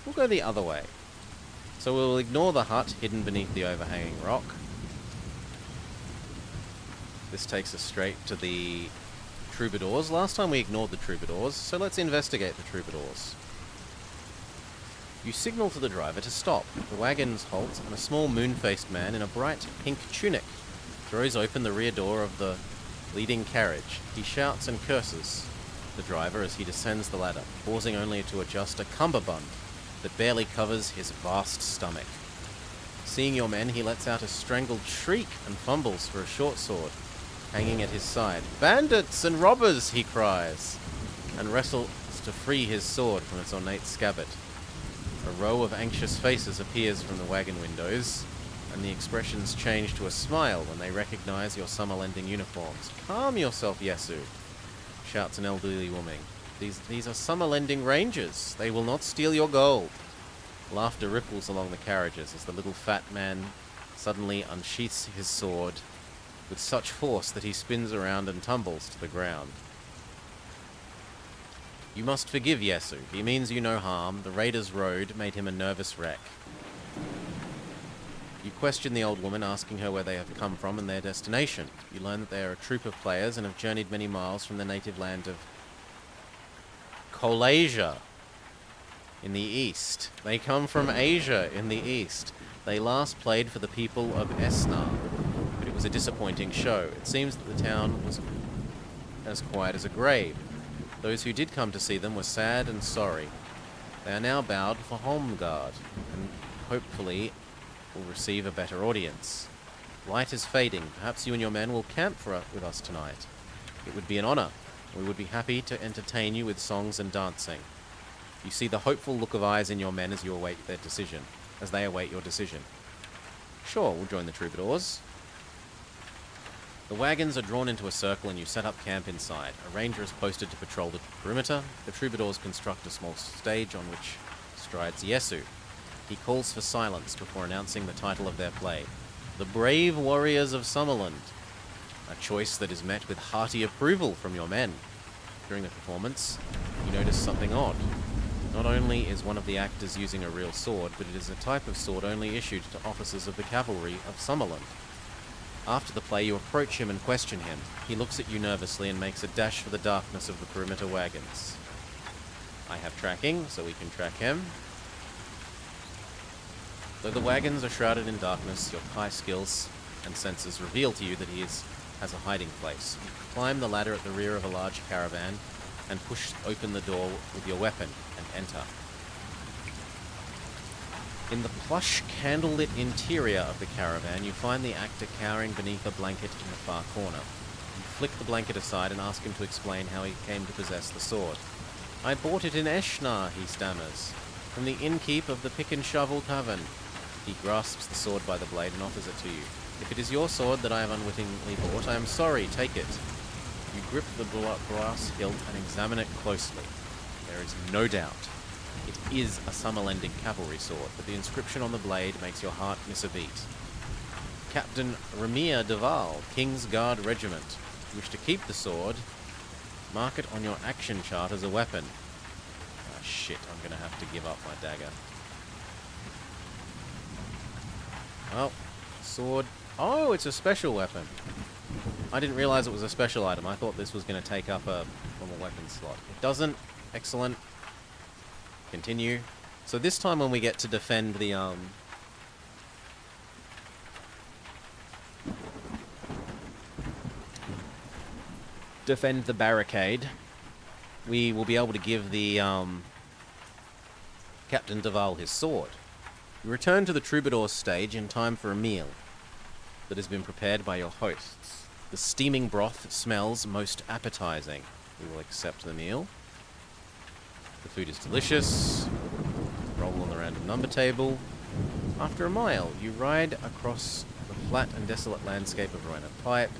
We'll go the other way. So we'll ignore the hut hidden beneath the overhanging rock. This takes us straight to the troubadours. Last time we ignored the troubadours, so let's investigate the troubadours. You signal to the driver to stop. The wagons halt, and a small moon-faced man in a bright pink tunic throws open the rear door of the leading carriage. He shouts and curses the driver as he descends the ladder, pausing only to adjust a cummerbund that barely covers his vast stomach. Seeing your men, he lets out a strangled shriek and fumbles for a short sword hanging at his side. "Bandits and robbers!" he cries, and wrestles to free his sword from its ornate scabbard. A row of anxious faces appears from the wagon windows, and the expressions change to a smile when they recognize your summer-lending uniforms. "Calm yourself, Yesu," shouts an elderly woman. These are summer-lending rangers. They will not steal your gold." Laughter ripples along the carriages as the little fat man suddenly unsheaths his sword with such force that he spins around and tumbles to the ground. "You must forgive Yesu. He means you no harm. The raiders' road made him a nervous wreck." You question the old woman, asking her where they have come from and their destination. You learn that they are a troop of players and have journeyed many miles from their native land of Kolasia in the east. They come from Asia in the east. They last played for the people of Esnar, but it was a disappointing show. It seems that the town was as quiet as a grave. Those who did come to see them were sad and sorry. They are now bowed for home guard, and hopefully will receive a better audience. Light is fading. Perhaps you and your men will camp with us tonight. It would be an honor. We would be happy to entertain you with songs and dancing. You see the hopeful look of eyes in your men as they await your decision. "Sure, we'll join the troubadours." The wagons are drawn into a circle and you set up camp inside. A ranger is posted to patrol the perimeter. The troubadours construct a small stage on which strides Yesu. He calls for silence before announcing the title of their play, "The Brave Warriors of Summerland," a choice that is met with hearty approval from your men. During the performance, you notice something odd. Not only is one of the actors using a real sword, but it is a type of sword only issued to officers of the cavalry of Summerland. After the play, you approach him and question him. He looks at you nervously and makes a dash for the darkness of the perimeter wagons. I have tracking, so we can track him. Though the wagons are shrouded in darkness, your high skills and senses reveal to you that he has a hiding place. You climb the ladder at the rear of a large caravan and push open the door with your weapon and enter. In the plush, candlelit interior of the caravan, you find the actor cowering beneath a blanket in the far corner. You flick the blanket aside and ask him to explain how he came to possess the sword. "I bought it in Eshnar," he stammers, "from the innkeep of the Pick and Shovel Tavern." He grasps the sword by the blade and offers it to you. "If it is your sword that I have unwittingly bought, I am sorry, take it." You grip the brass hilt and examine it closely. There is no doubt. It is a summer-lending cavalry sword, but the inscription on the blade makes your heart miss a beat. "Captain Ramir Deval, King's Guard Regiment. You wish to keep the sword? Mark it on your action chart as a weapon." Ah, shit, I'm gonna have to give up my dagger. Well, sword. Oh, it's a special weapon. I didn't realize it was a special item. I thought this was going to take up a normal weapon slot. It doesn't. Excellent. Continue. So this time when we get to defend the, defend the barricade, we will be able to give the, Captain Deval his sword. We return to the troubadour stage in time for a meal that has been prepared by your hosts. The steaming broth smells most appetizing. We will accept the meal. The food is delicious. Roll on the random number table. After a mile, you ride across the flat and desolate landscape of Rhino Pipe.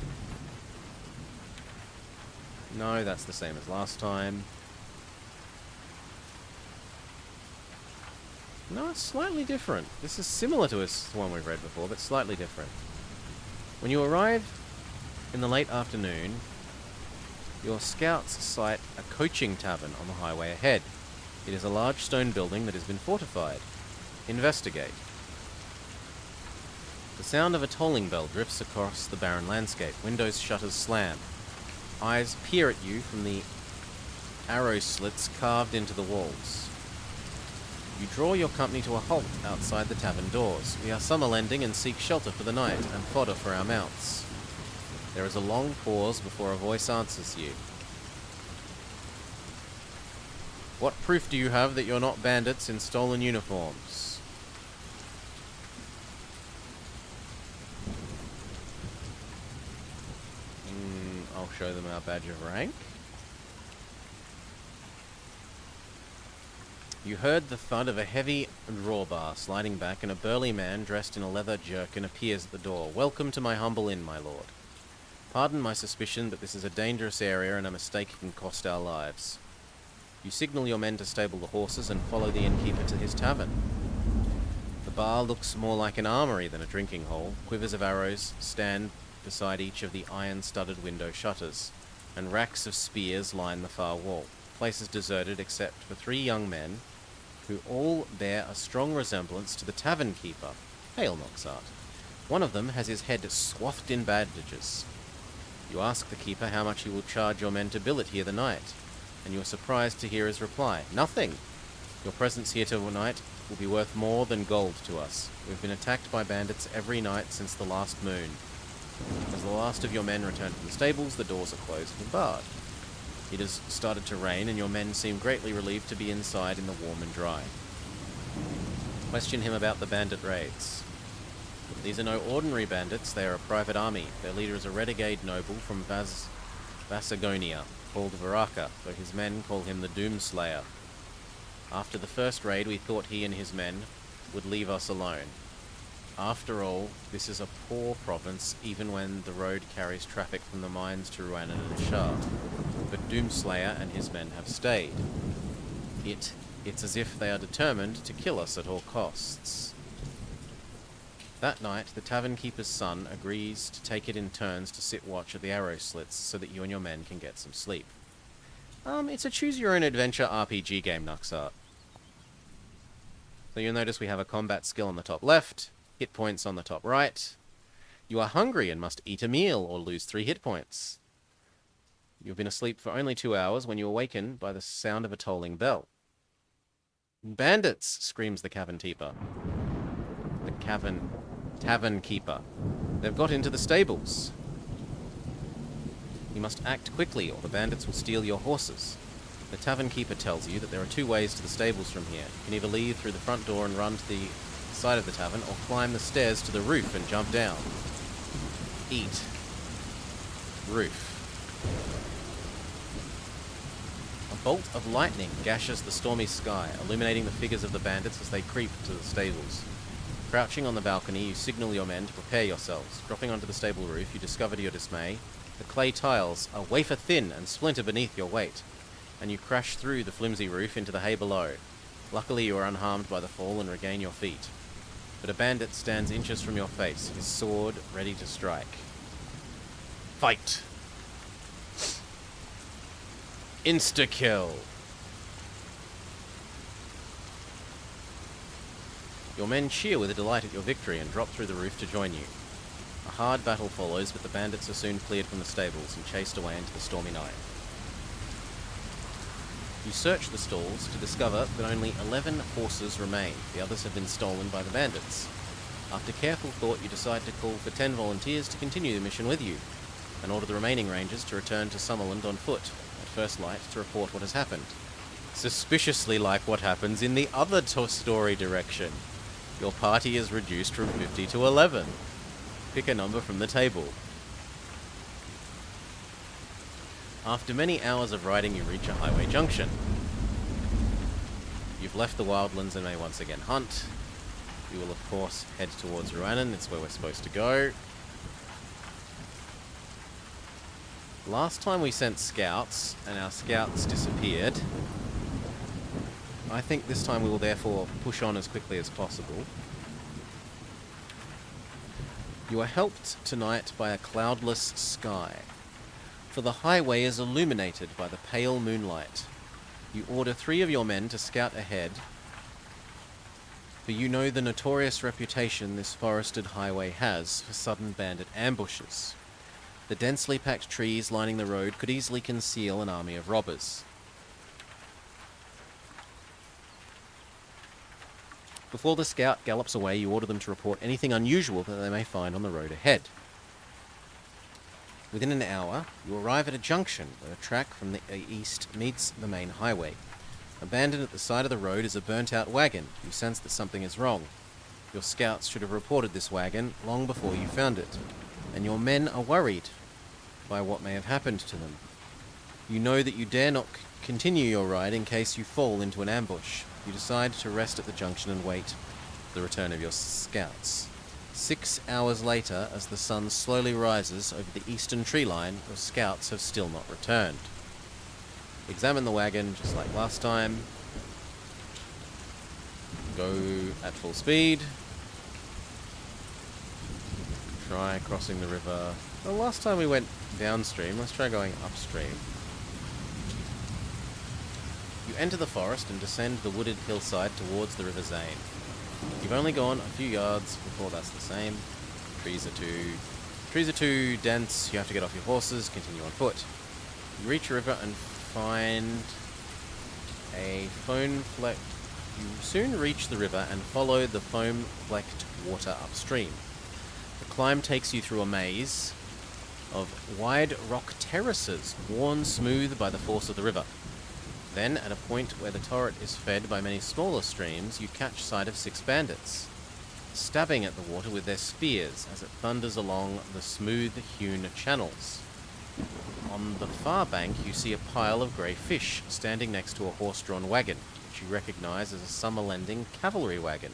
No, that's the same as last time. No, it's slightly different. This is similar to the one we've read before, but slightly different. When you arrive in the late afternoon, your scouts sight a coaching tavern on the highway ahead. It is a large stone building that has been fortified. Investigate. The sound of a tolling bell drifts across the barren landscape. Windows shutters slam. Eyes peer at you from the arrow slits carved into the walls. You draw your company to a halt outside the tavern doors. We are summer-lending and seek shelter for the night and fodder for our mounts. There is a long pause before a voice answers you. What proof do you have that you're not bandits in stolen uniforms? I'll show them our badge of rank. You heard the thud of a heavy drawbar sliding back, and a burly man dressed in a leather jerkin appears at the door. Welcome to my humble inn, my lord. Pardon my suspicion, but this is a dangerous area and a mistake can cost our lives. You signal your men to stable the horses and follow the innkeeper to his tavern. The bar looks more like an armory than a drinking hole. Quivers of arrows stand beside each of the iron-studded window shutters, and racks of spears line the far wall. The place is deserted except for 3 young men, who all bear a strong resemblance to the tavern keeper. Hail, Noxart. One of them has his head swathed in bandages. You ask the keeper how much he will charge your men to billet here the night, and you are surprised to hear his reply. Nothing! Your presence here tonight will be worth more than gold to us. We've been attacked by bandits every night since the last moon. As the last of your men return to the stables, the doors are closed and barred. It has started to rain, and your men seem greatly relieved to be inside in the warm and dry. Question him about the bandit raids. These are no ordinary bandits, they are a private army. Their leader is a renegade noble from Vasagonia, called Varaka, though his men call him the Doomslayer. After the first raid, we thought he and his men would leave us alone. After all, this is a poor province, even when the road carries traffic from the mines to Ruanan and Shah. But Doomslayer and his men have stayed. It's as if they are determined to kill us at all costs. That night, the tavern keeper's son agrees to take it in turns to sit watch at the arrow slits so that you and your men can get some sleep. It's a choose-your-own-adventure RPG game, Nuxart. So you'll notice we have a combat skill on the top left, hit points on the top right. You are hungry and must eat a meal or lose 3 hit points. You've been asleep for only 2 hours when you awaken by the sound of a tolling bell. Bandits! Screams the tavern keeper. Tavern keeper. They've got into the stables. You must act quickly, or the bandits will steal your horses. The tavern keeper tells you that there are 2 ways to the stables from here. You can either leave through the front door and run to the side of the tavern, or climb the stairs to the roof and jump down. Eat. Roof. A bolt of lightning gashes the stormy sky, illuminating the figures of the bandits as they creep to the stables. Crouching on the balcony, you signal your men to prepare yourselves. Dropping onto the stable roof, you discover to your dismay the clay tiles are wafer thin and splinter beneath your weight, and you crash through the flimsy roof into the hay below. Luckily, you are unharmed by the fall and regain your feet. But a bandit stands inches from your face, his sword ready to strike. Fight! Insta-kill! Your men cheer with delight at your victory and drop through the roof to join you. A hard battle follows, but the bandits are soon cleared from the stables and chased away into the stormy night. You search the stalls to discover that only 11 horses remain. The others have been stolen by the bandits. After careful thought, you decide to call for 10 volunteers to continue the mission with you, and order the remaining rangers to return to Summerland on foot, at first light, to report what has happened. Suspiciously like what happens in the other story direction. Your party is reduced from 50 to 11. Pick a number from the table. After many hours of riding, you reach a highway junction. You've left the wildlands and may once again hunt. You will, of course, head towards Ruanan. It's where we're supposed to go. Last time we sent scouts, and our scouts disappeared. I think this time we will therefore push on as quickly as possible. You are helped tonight by a cloudless sky, for the highway is illuminated by the pale moonlight. You order 3 of your men to scout ahead, for you know the notorious reputation this forested highway has for sudden bandit ambushes. The densely packed trees lining the road could easily conceal an army of robbers. Before the scout gallops away, you order them to report anything unusual that they may find on the road ahead. Within an hour, you arrive at a junction where a track from the east meets the main highway. Abandoned at the side of the road is a burnt-out wagon. You sense that something is wrong. Your scouts should have reported this wagon long before you found it, and your men are worried by what may have happened to them. You know that you dare not continue your ride in case you fall into an ambush. You decide to rest at the junction and wait for the return of your scouts. 6 hours later, as the sun slowly rises over the eastern tree line, your scouts have still not returned. Examine the wagon just like last time. Go at full speed. Try crossing the river. Well, last time we went downstream, let's try going upstream. You enter the forest and descend the wooded hillside towards the River Zane. You've only gone a few yards before that's the same. Trees are too dense, you have to get off your horses, continue on foot. You reach a river and find a foam-flecked... You soon reach the river and follow the foam-flecked water upstream. The climb takes you through a maze of wide rock terraces, worn smooth by the force of the river. Then, at a point where the torrent is fed by many smaller streams, you catch sight of 6 bandits, stabbing at the water with their spears as it thunders along the smooth-hewn channels. On the far bank, you see a pile of grey fish standing next to a horse-drawn wagon, which you recognize as a summer-lending cavalry wagon.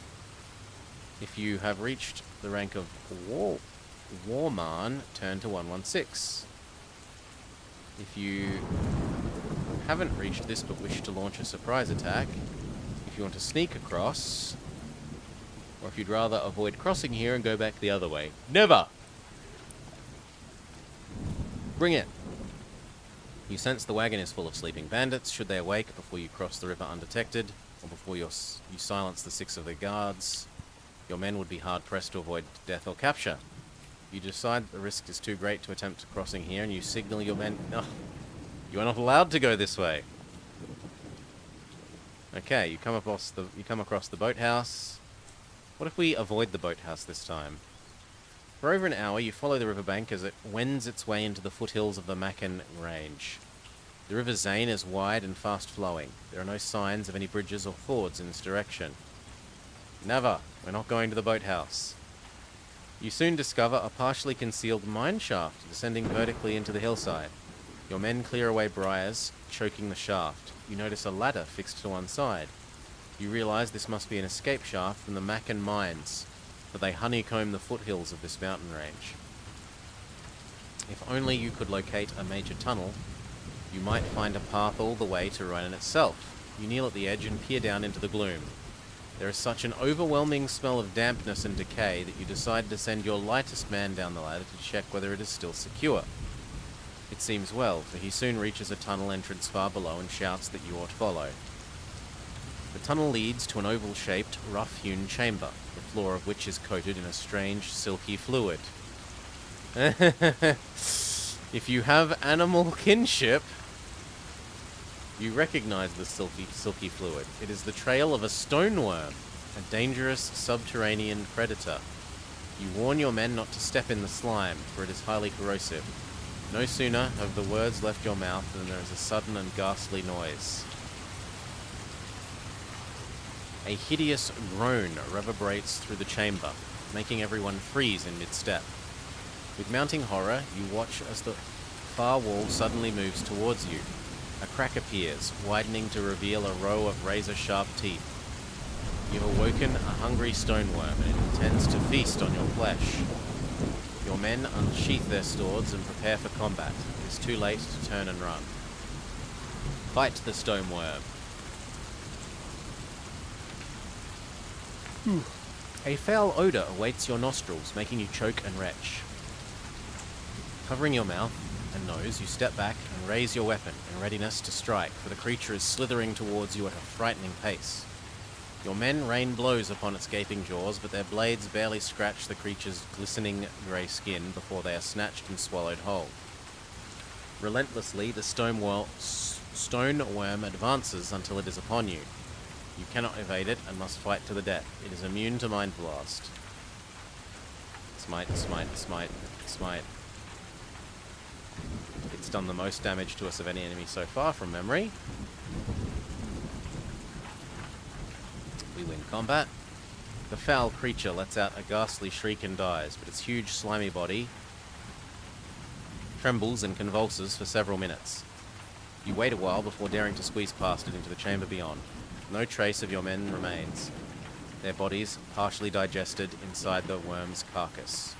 If you have reached the rank of Warman, turn to 116. If you haven't reached this but wish to launch a surprise attack, if you want to sneak across, or if you'd rather avoid crossing here and go back the other way. Never! Bring it! You sense the wagon is full of sleeping bandits. Should they awake before you cross the river undetected, or before you silence the 6 of their guards, your men would be hard-pressed to avoid death or capture. You decide the risk is too great to attempt crossing here, and you signal your men... Oh, you are not allowed to go this way. Okay, you come across the boathouse. What if we avoid the boathouse this time? For over an hour, you follow the riverbank as it wends its way into the foothills of the Macken Range. The River Zane is wide and fast-flowing. There are no signs of any bridges or fords in this direction. Never. We're not going to the boathouse. You soon discover a partially concealed mine shaft descending vertically into the hillside. Your men clear away briars, choking the shaft. You notice a ladder fixed to one side. You realize this must be an escape shaft from the Macken mines, for they honeycomb the foothills of this mountain range. If only you could locate a major tunnel, you might find a path all the way to Rynon itself. You kneel at the edge and peer down into the gloom. There is such an overwhelming smell of dampness and decay that you decide to send your lightest man down the ladder to check whether it is still secure. It seems well, for he soon reaches a tunnel entrance far below and shouts that you ought to follow. The tunnel leads to an oval-shaped, rough-hewn chamber, the floor of which is coated in a strange, silky fluid. If you have animal kinship, you recognize the silky fluid. It is the trail of a stoneworm, a dangerous subterranean predator. You warn your men not to step in the slime, for it is highly corrosive. No sooner have the words left your mouth than there is a sudden and ghastly noise. A hideous groan reverberates through the chamber, making everyone freeze in mid-step. With mounting horror, you watch as the far wall suddenly moves towards you. A crack appears, widening to reveal a row of razor-sharp teeth. You've awoken a hungry stoneworm, and it intends to feast on your flesh. Your men unsheath their swords and prepare for combat. It is too late to turn and run. Fight the stoneworm. A foul odor awaits your nostrils, making you choke and retch. Covering your mouth and nose, you step back and raise your weapon in readiness to strike, for the creature is slithering towards you at a frightening pace. Your men rain blows upon its gaping jaws, but their blades barely scratch the creature's glistening grey skin before they are snatched and swallowed whole. Relentlessly, the stone worm advances until it is upon you. You cannot evade it and must fight to the death. It is immune to Mind Blast. Smite, smite, smite, smite. It's done the most damage to us of any enemy so far from memory. We win combat. The foul creature lets out a ghastly shriek and dies, but its huge slimy body trembles and convulses for several minutes. You wait a while before daring to squeeze past it into the chamber beyond. No trace of your men remains, their bodies partially digested inside the worm's carcass.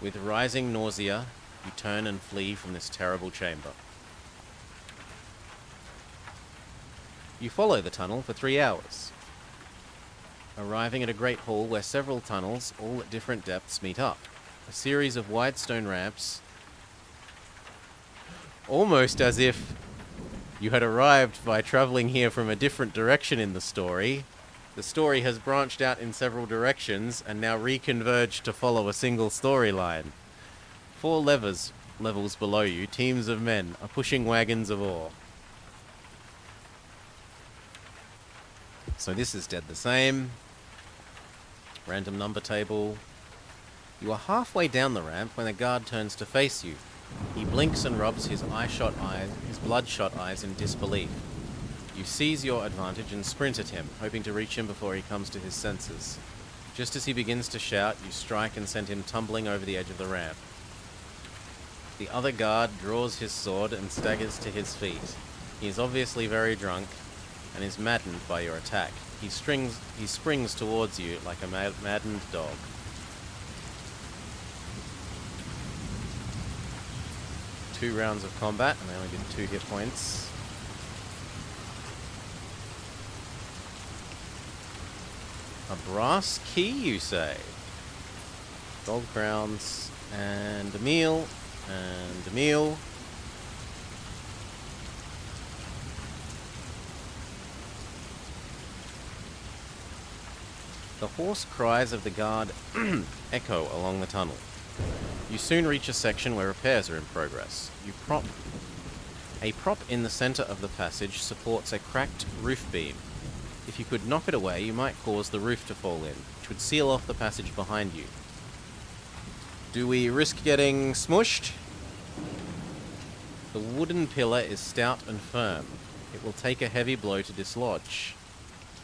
With rising nausea, you turn and flee from this terrible chamber. You follow the tunnel for 3 hours, arriving at a great hall where several tunnels, all at different depths, meet up. A series of wide stone ramps, almost as if you had arrived by travelling here from a different direction in the story. The story has branched out in several directions and now reconverged to follow a single storyline. 4 levels below you, teams of men are pushing wagons of ore. So this is dead the same. Random number table. You are halfway down the ramp when a guard turns to face you. He blinks and rubs his bloodshot eyes in disbelief. You seize your advantage and sprint at him, hoping to reach him before he comes to his senses. Just as he begins to shout, you strike and send him tumbling over the edge of the ramp. The other guard draws his sword and staggers to his feet. He is obviously very drunk and is maddened by your attack. He springs towards you like a maddened dog. Two rounds of combat, and I only did 2 hit points. A brass key, you say? Gold crowns, and a meal, and a meal. The hoarse cries of the guard echo along the tunnel. You soon reach a section where repairs are in progress. A prop in the center of the passage supports a cracked roof beam. If you could knock it away, you might cause the roof to fall in, which would seal off the passage behind you. Do we risk getting smushed? The wooden pillar is stout and firm. It will take a heavy blow to dislodge.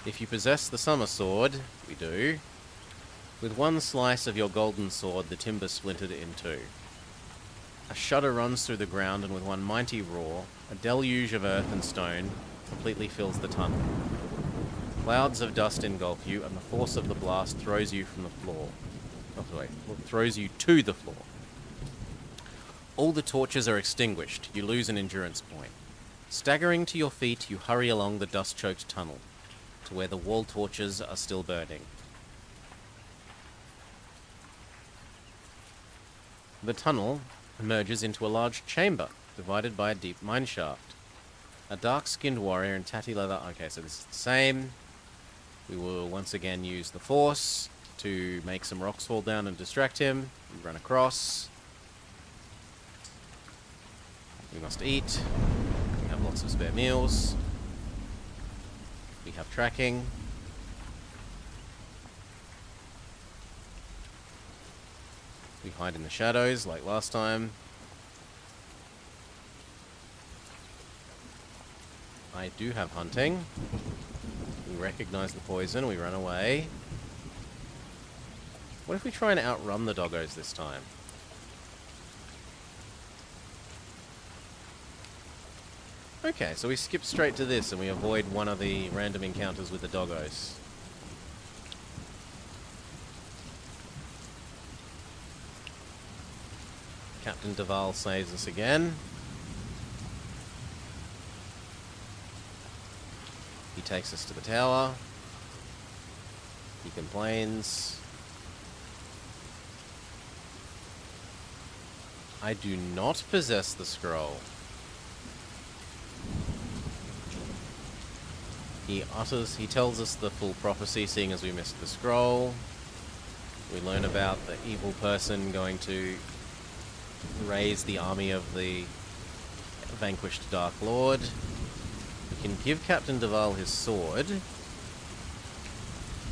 If you possess the summer sword, we do, with one slice of your golden sword, the timber splintered in 2. A shudder runs through the ground, and with one mighty roar, a deluge of earth and stone completely fills the tunnel. Clouds of dust engulf you, and the force of the blast throws you from the floor. Throws you to the floor. All the torches are extinguished. You lose an endurance point. Staggering to your feet, you hurry along the dust-choked tunnel to where the wall torches are still burning. The tunnel emerges into a large chamber, divided by a deep mine shaft. A dark-skinned warrior in tatty leather... Okay, so this is the same. We will once again use the force to make some rocks fall down and distract him. We run across. We must eat. We have lots of spare meals. We have tracking. We hide in the shadows like last time. I do have hunting. We recognize the poison, we run away. What if we try and outrun the doggos this time? Okay, so we skip straight to this and we avoid one of the random encounters with the doggos. Captain Duval saves us again. He takes us to the tower. He complains. I do not possess the scroll. He tells us the full prophecy, seeing as we missed the scroll. We learn about the evil person going to raise the army of the vanquished Dark Lord. We can give Captain Duval his sword.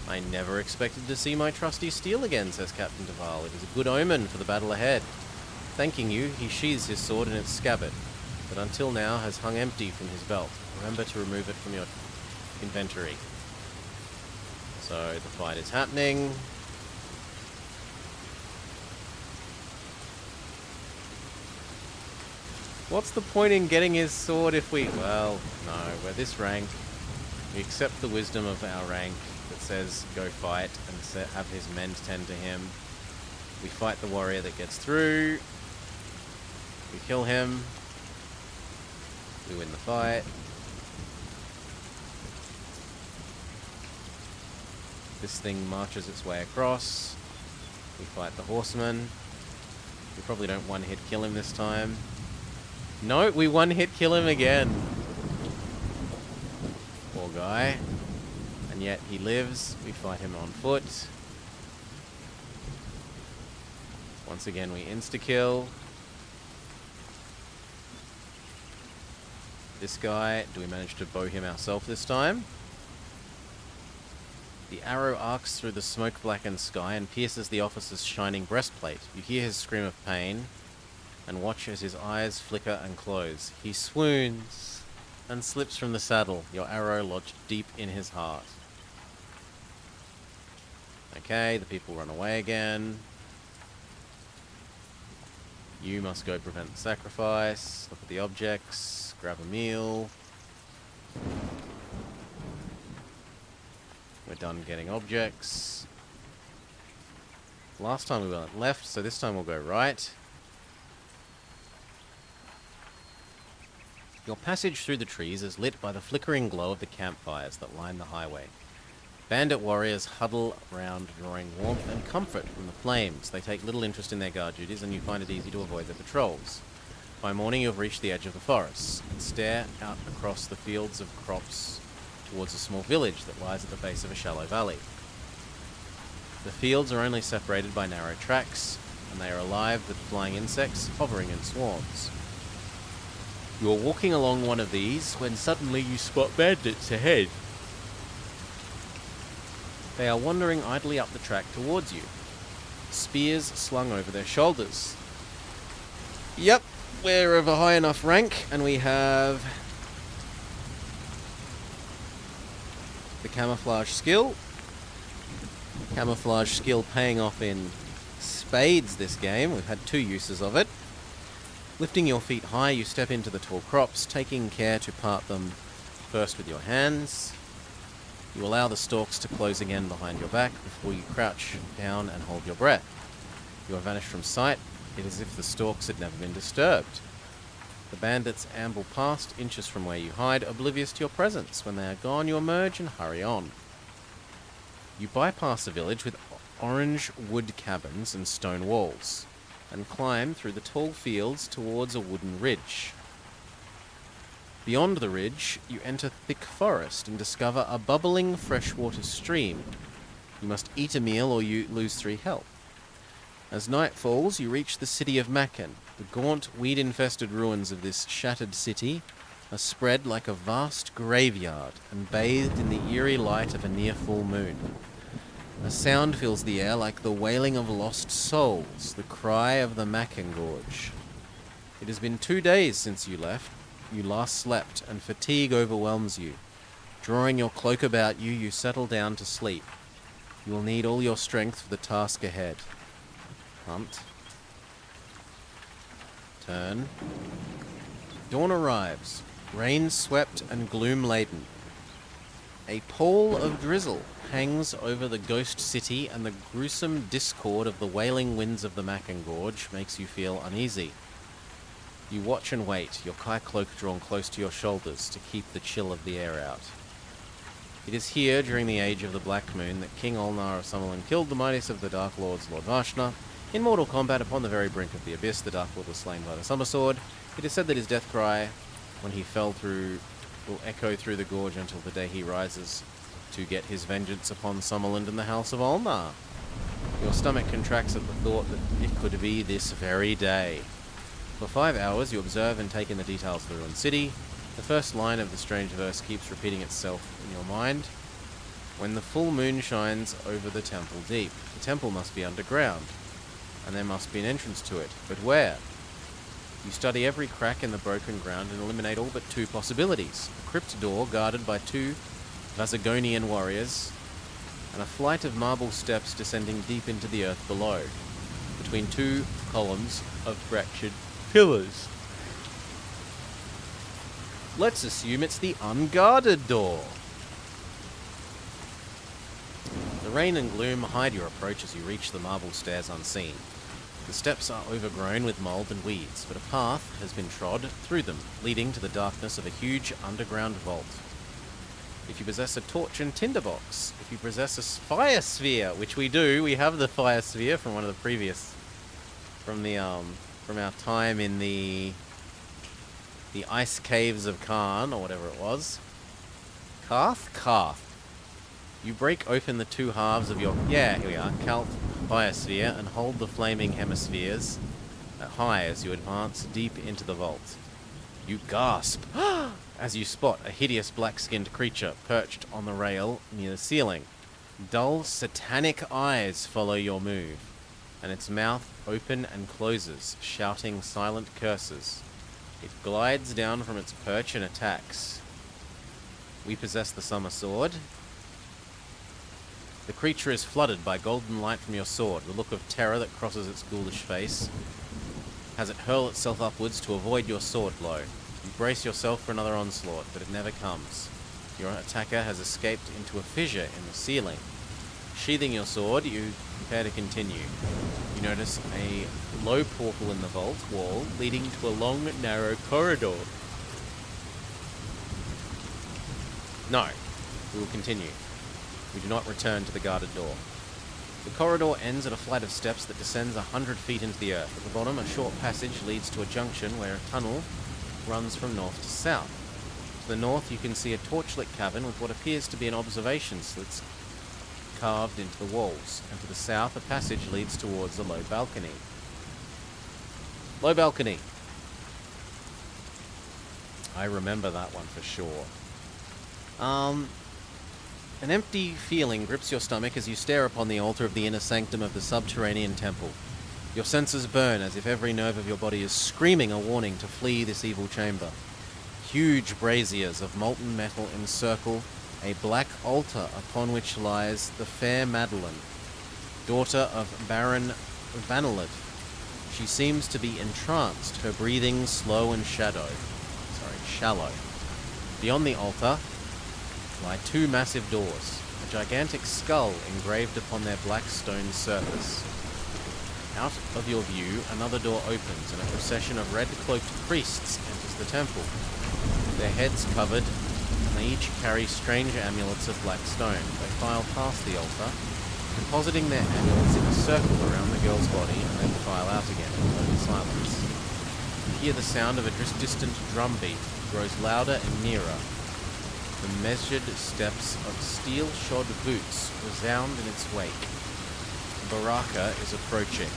I never expected to see my trusty steel again, says Captain Duval. It is a good omen for the battle ahead. Thanking you, he sheathes his sword in its scabbard, but until now has hung empty from his belt. Remember to remove it from your inventory. So the fight is happening. What's the point in getting his sword if we... Well, no, we're this rank. We accept the wisdom of our rank that says go fight and have his men tend to him. We fight the warrior that gets through. We kill him. We win the fight. This thing marches its way across. We fight the horseman. We probably don't one-hit kill him this time. No, we one-hit kill him again. Poor guy. And yet he lives. We fight him on foot. Once again we insta-kill. This guy, do we manage to bow him ourselves this time? The arrow arcs through the smoke-blackened sky and pierces the officer's shining breastplate. You hear his scream of pain and watch as his eyes flicker and close. He swoons and slips from the saddle, your arrow lodged deep in his heart. Okay, the people run away again. You must go prevent the sacrifice. Look at the objects. Grab a meal. We're done getting objects. Last time we went left, so this time we'll go right. Your passage through the trees is lit by the flickering glow of the campfires that line the highway. Bandit warriors huddle round, drawing warmth and comfort from the flames. They take little interest in their guard duties, and you find it easy to avoid their patrols. By morning, you have reached the edge of the forests and stare out across the fields of crops towards a small village that lies at the base of a shallow valley. The fields are only separated by narrow tracks, and they are alive with flying insects hovering in swarms. You are walking along one of these when suddenly you spot bandits ahead. They are wandering idly up the track towards you, spears slung over their shoulders. Yep, we're of a high enough rank, and we have the camouflage skill. Camouflage skill paying off in spades this game. We've had 2 uses of it. Lifting your feet high, you step into the tall crops, taking care to part them first with your hands. You allow the stalks to close again behind your back before you crouch down and hold your breath. You are vanished from sight. It is as if the stalks had never been disturbed. The bandits amble past, inches from where you hide, oblivious to your presence. When they are gone, you emerge and hurry on. You bypass a village with orange wood cabins and stone walls, and climb through the tall fields towards a wooden ridge. Beyond the ridge, you enter thick forest and discover a bubbling freshwater stream. You must eat a meal or you lose 3 health. As night falls, you reach the city of Macken. The gaunt, weed-infested ruins of this shattered city are spread like a vast graveyard and bathed in the eerie light of a near full moon. A sound fills the air like the wailing of lost souls, the cry of the Macken Gorge. It has been 2 days since you last slept, and fatigue overwhelms you. Drawing your cloak about you, you settle down to sleep. You will need all your strength for the task ahead. Hunt. Turn. Dawn arrives, rain-swept and gloom-laden. A pall of drizzle hangs over the ghost city, and the gruesome discord of the wailing winds of the Macken Gorge makes you feel uneasy. You watch and wait, your kai cloak drawn close to your shoulders to keep the chill of the air out. It is here, during the age of the Black Moon, that King Olnar of Summerlin killed the mightiest of the Dark Lords, Lord Vashna. In mortal combat upon the very brink of the abyss, the Dark Lord was slain by the Summer Sword. It is said that his death cry, when he fell through will echo through the gorge until the day he rises to get his vengeance upon Summerland and the House of Ulnar. Your stomach contracts at the thought that it could be this very day. For 5 hours, you observe and take in the details of the ruined city. The first line of the strange verse keeps repeating itself in your mind. When the full moon shines over the temple deep, the temple must be underground, and there must be an entrance to it. But where? You study every crack in the broken ground and eliminate all but 2 possibilities. A crypt door guarded by 2 Vasagonian warriors, and a flight of marble steps descending deep into the earth below, between 2 columns of fractured pillars. Let's assume it's the unguarded door. The rain and gloom hide your approach as you reach the marble stairs unseen. The steps are overgrown with mould and weeds, but a path has been trod through them, leading to the darkness of a huge underground vault. If you possess a torch and tinderbox, if you possess a fire sphere, which we do, we have the fire sphere from one of the previous, from our time in the ice caves of Khan, or whatever it was. Karth. You break open the 2 halves of your, here we are, Kalth fire sphere, and hold the flaming hemispheres high as you advance deep into the vault. You gasp as you spot a hideous black-skinned creature perched on the rail near the ceiling. Dull, satanic eyes follow your move, and its mouth open and closes, shouting silent curses. It glides down from its perch and attacks. We possess the summer sword. The creature is flooded by golden light from your sword. The look of terror that crosses its ghoulish face has it hurl itself upwards to avoid your sword blow. You brace yourself for another onslaught, but it never comes. Your attacker has escaped into a fissure in the ceiling. Sheathing your sword, you prepare to continue. You notice a low portal in the vault wall leading to a long, narrow corridor. No, we will continue. We do not return to the guarded door. The corridor ends at a flight of steps that descends 100 feet into the earth. At the bottom, a short passage leads to a junction where a tunnel runs from north to south. To the north, you can see a torchlit cavern with what appears to be an observation slit carved into the walls, and to the south, a passage leads towards a low balcony. Low balcony. I remember that one for sure. An empty feeling grips your stomach as you stare upon the altar of the inner sanctum of the subterranean temple. Your senses burn as if every nerve of your body is screaming a warning to flee this evil chamber. Huge braziers of molten metal encircle a black altar upon which lies the fair Madeline, daughter of Baron Vanillid. She seems to be entranced, her breathing slow and shallow. Beyond the altar lie 2 massive doors, a gigantic skull engraved upon their black stone surface. Out of your view, another door opens, and a procession of red-cloaked priests enters the temple. Their heads covered, and they each carry strange amulets of black stone. They file past the altar, depositing their amulets in a circle around the girl's body, and then file out again in total silence. You hear the sound of a distant drumbeat grows louder and nearer. The measured steps of steel-shod boots resound in its wake. Baraka is approaching.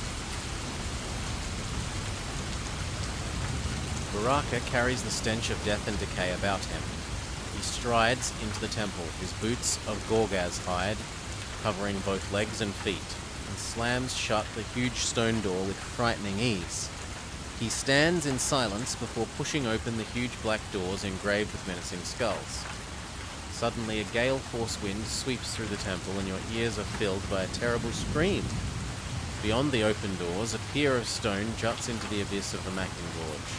Baraka carries the stench of death and decay about him. He strides into the temple, his boots of Gorgaz hide covering both legs and feet, and slams shut the huge stone door with frightening ease. He stands in silence before pushing open the huge black doors engraved with menacing skulls. Suddenly, a gale-force wind sweeps through the temple, and your ears are filled by a terrible scream. Beyond the open doors, a pier of stone juts into the abyss of the Mackin Gorge.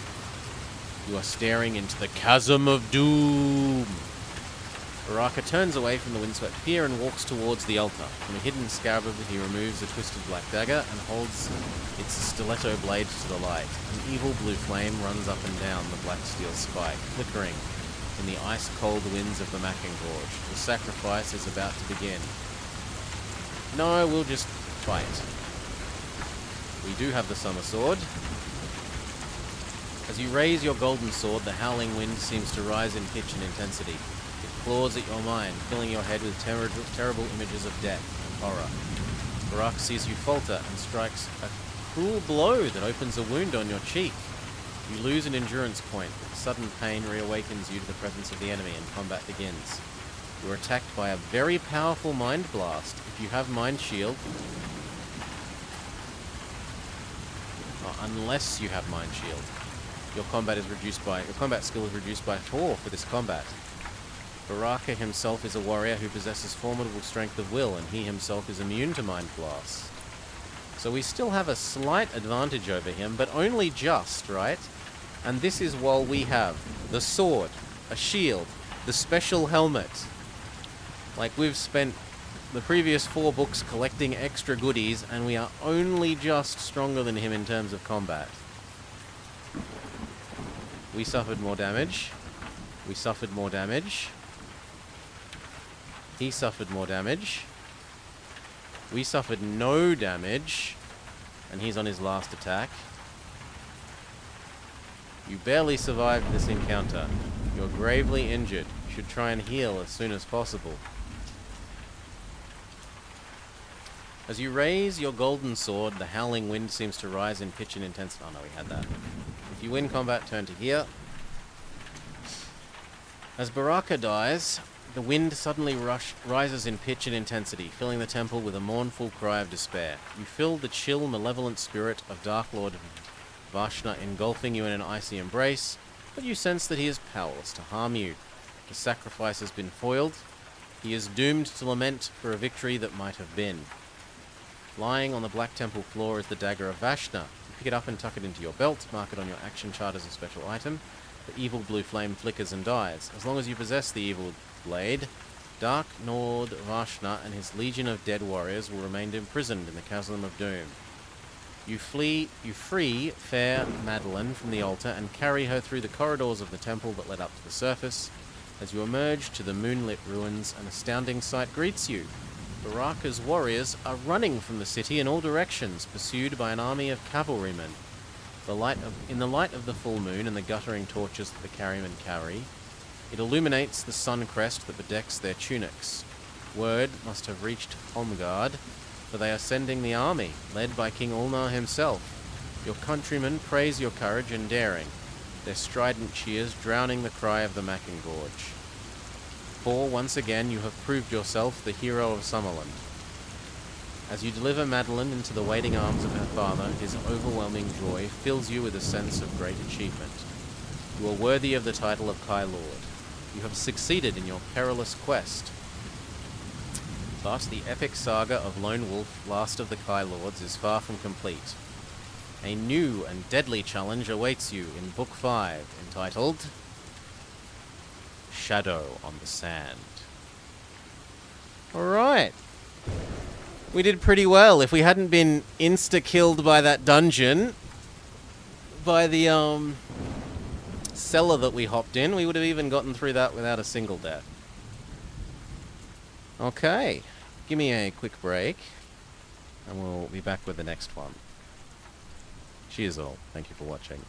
You are staring into the chasm of doom. Baraka turns away from the windswept pier and walks towards the altar. From a hidden scabbard, he removes a twisted black dagger and holds its stiletto blade to the light. An evil blue flame runs up and down the black steel spike, flickering in the ice-cold winds of the Mackin Gorge. The sacrifice is about to begin. No, we'll just fight. We do have the summer sword. As you raise your golden sword, the howling wind seems to rise in pitch and intensity. It claws at your mind, filling your head with terrible images of death and horror. Barak sees you falter and strikes a cruel blow that opens a wound on your cheek. You lose an endurance point. Sudden pain reawakens you to the presence of the enemy and combat begins. You are attacked by a very powerful mind blast. If you have mind shield, unless you have mind shield, your combat skill is reduced by 4 for this combat. Baraka himself is a warrior who possesses formidable strength of will, and he himself is immune to mind blast. So we still have a slight advantage over him, but only just, right? And this is while we have the sword, a shield, the special helmet. Like, we've spent the previous 4 books collecting extra goodies, and we are only just stronger than him in terms of combat. We suffered more damage. We suffered more damage. He suffered more damage. We suffered no damage. And he's on his last attack. You barely survived this encounter. You're gravely injured. You should try and heal as soon as possible. As you raise your golden sword, the howling wind seems to rise in pitch and intensity. Oh no, we had that. If you win combat, turn to here. As Baraka dies, the wind suddenly rises in pitch and intensity, filling the temple with a mournful cry of despair. You feel the chill, malevolent spirit of Dark Lord Vashna engulfing you in an icy embrace, but you sense that he is powerless to harm you. His sacrifice has been foiled. He is doomed to lament for a victory that might have been. Lying on the black temple floor is the dagger of Vashna. You pick it up and tuck it into your belt, mark it on your action chart as a special item. The evil blue flame flickers and dies. As long as you possess the evil blade, Dark Lord Vashna and his legion of dead warriors will remain imprisoned in the Chasm of Doom. You free fair Madeline from the altar and carry her through the corridors of the temple that led up to the surface. As you emerge to the moonlit ruins, an astounding sight greets you. Baraka's warriors are running from the city in all directions, pursued by an army of cavalrymen. In the light of the full moon and the guttering torches that the carrymen carry, it illuminates the sun crest that bedecks their tunics. Word must have reached Holmgard, for they are sending the army, led by King Ulnar himself. Your countrymen praise your courage and daring, their strident cheers drowning the cry of the Mackengorge. For, once again, you have proved yourself the hero of Summerland. As you deliver Madeline into the waiting arms of her father, his overwhelming joy fills you with a sense of great achievement. You are worthy of the title of Kai Lord. You have succeeded in your perilous quest. But the epic saga of Lone Wolf, Last of the Kai Lords, is far from complete. A new and deadly challenge awaits you in Book 5, entitled Shadow on the Sand. Alright. We did pretty well. If we hadn't been insta-killed by that dungeon, by the cellar that we hopped in, we would have even gotten through that without a single death. Okay. Give me a quick break, and we'll be back with the next one. Cheers all. Thank you for watching.